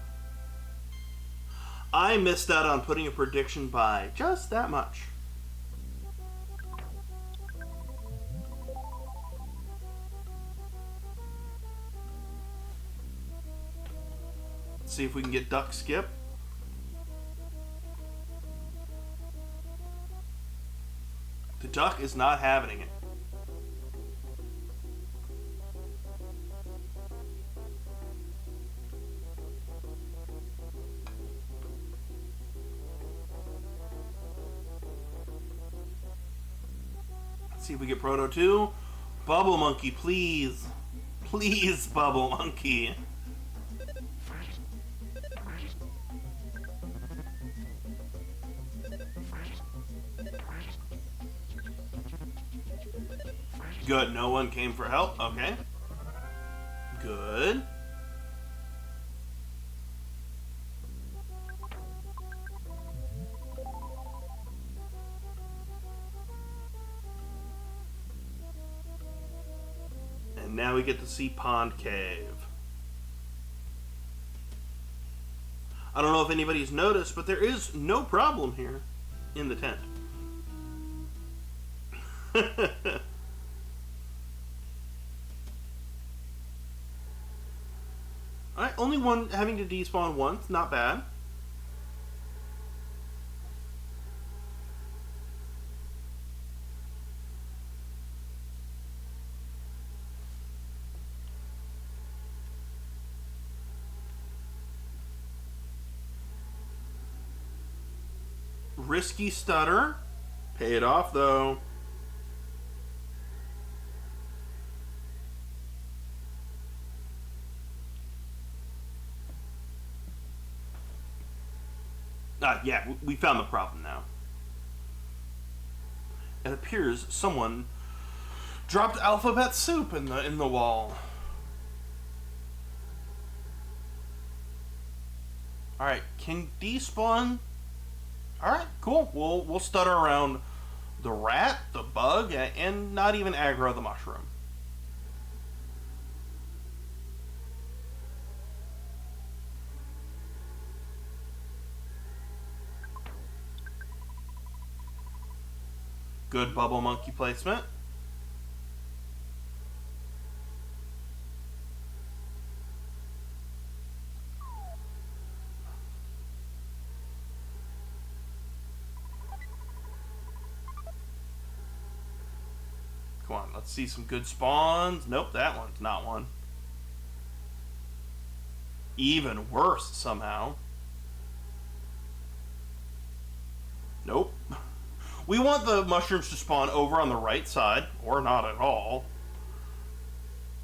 I missed out on putting a prediction by just that much. Let's see if we can get Duck Skip. The duck is not having it. Let's see if we get Proto 2. Bubble Monkey, please. Please, Bubble Monkey. Good, no one came for help. Okay. Good. And now we get to see Pond Cave. I don't know if anybody's noticed, but there is no problem here in the tent. Alright, only one having to despawn once, not bad. Risky stutter. Paid off though. Yeah, we found the problem now. It appears someone dropped alphabet soup in the wall. All right, can despawn? All right, cool. We'll stutter around the rat, the bug, and not even aggro the mushroom. Good Bubble Monkey placement. Come on, let's see some good spawns. Nope, that one's not one. Even worse somehow. Nope. We want the mushrooms to spawn over on the right side, or not at all.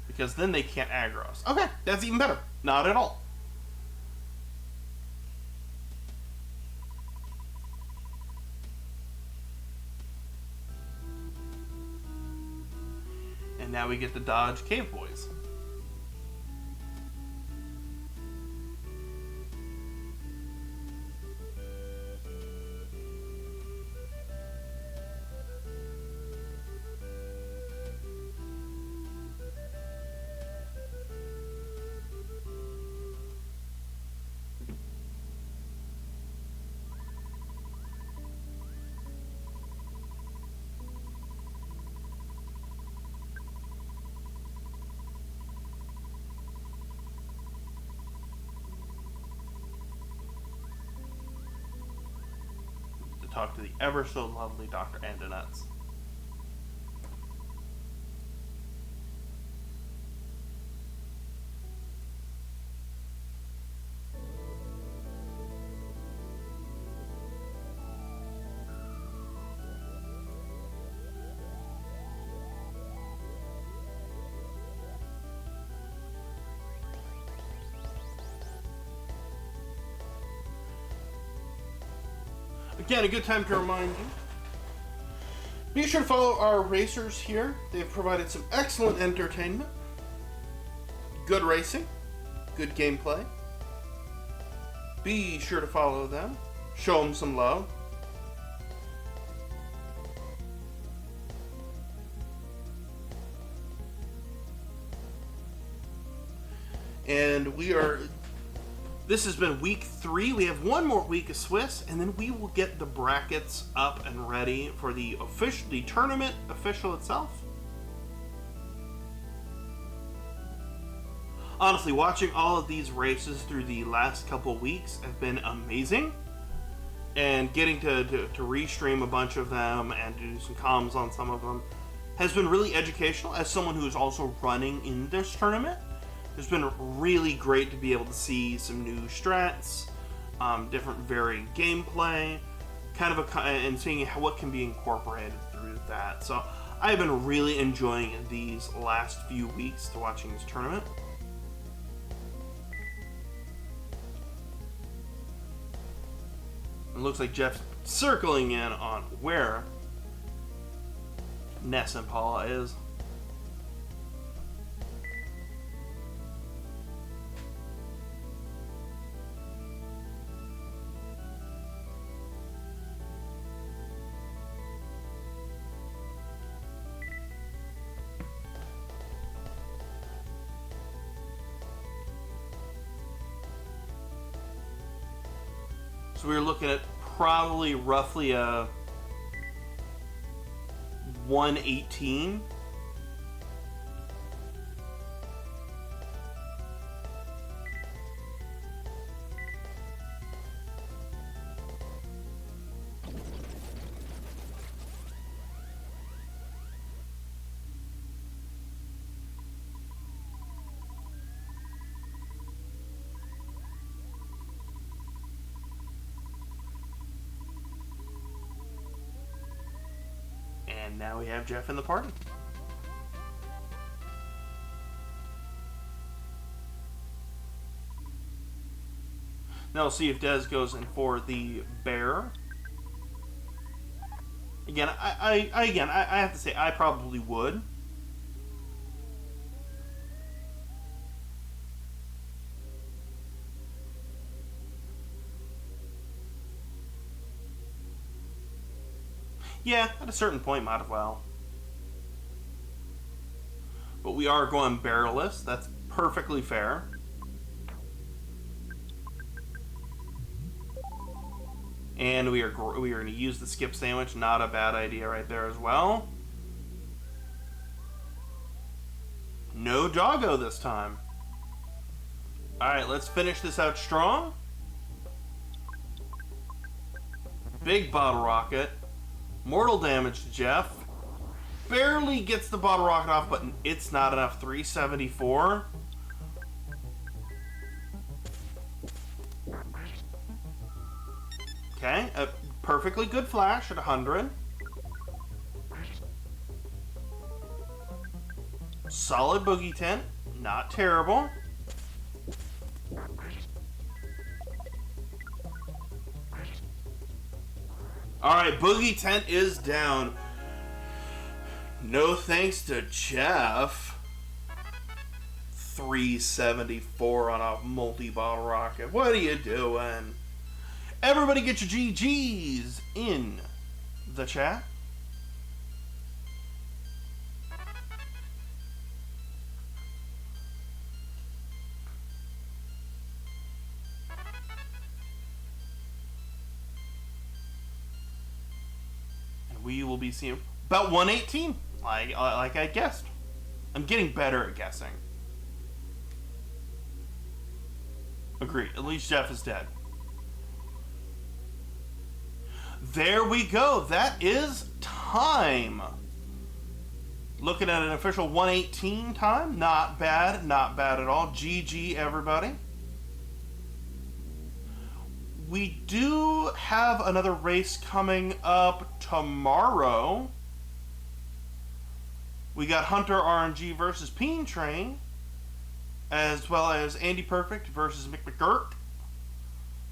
Because then they can't aggro us. Okay, that's even better. Not at all. And now we get to dodge Cave Boys. Talk to the ever so lovely Dr. Andonuts. Again, a good time to remind you, Be sure to follow our racers here. They've provided some excellent entertainment, good racing, good gameplay. Be sure to follow them. Show them some love. And this has been week 3. We have one more week of Swiss, and then we will get the brackets up and ready for the tournament official itself. Honestly, watching all of these races through the last couple weeks have been amazing. And getting to restream a bunch of them and do some comms on some of them has been really educational. As someone who is also running in this tournament, it's been really great to be able to see some new strats, different varied gameplay, and seeing what can be incorporated through that. So I've been really enjoying these last few weeks to watching this tournament. It looks like Jeff's circling in on where Ness and Paula is. So we're looking at probably roughly a 118. And now we have Jeff in the party. Now we'll see if Des goes in for the bear. Again, I have to say, I probably would. Yeah, at a certain point, might as well. But we are going barrelless. That's perfectly fair. And we are going to use the skip sandwich. Not a bad idea right there as well. No doggo this time. Alright, let's finish this out strong. Big bottle rocket. Mortal damage to Jeff. Barely gets the bottle rocket off, but it's not enough. 374. Okay, a perfectly good flash at 100. Solid boogie tent. Not terrible. Alright, Boogie Tent is down. No thanks to Jeff. 374 on a multi-bottle rocket. What are you doing? Everybody get your GGs in the chat. We will be seeing about 118, like I guessed. I'm getting better at guessing. Agreed. At least Jeff is dead. There we go. That is time. Looking at an official 118 time. Not bad. Not bad at all. GG, everybody. We do have another race coming up tomorrow. We got Hunter RNG versus Peen Train, as well as Andy Perfect versus McGurk.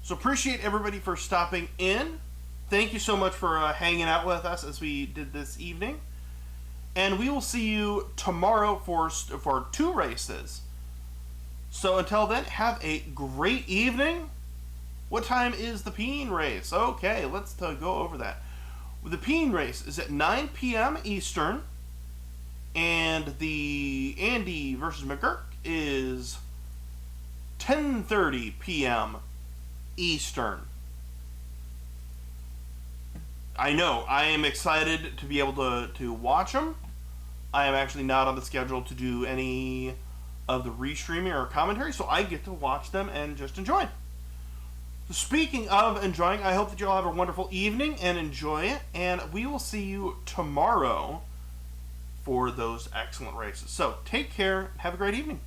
So appreciate everybody for stopping in. thank you so much for hanging out with us as we did this evening. And we will see you tomorrow for 2 races. So until then, have a great evening. What time is the peen race? Okay, let's go over that. The peen race is at 9 p.m. Eastern. And the Andy versus McGurk is 10:30 p.m. Eastern. I know, I am excited to be able to watch them. I am actually not on the schedule to do any of the restreaming or commentary, so I get to watch them and just enjoy. Speaking of enjoying, I hope that you all have a wonderful evening and enjoy it, and we will see you tomorrow for those excellent races. So take care, have a great evening.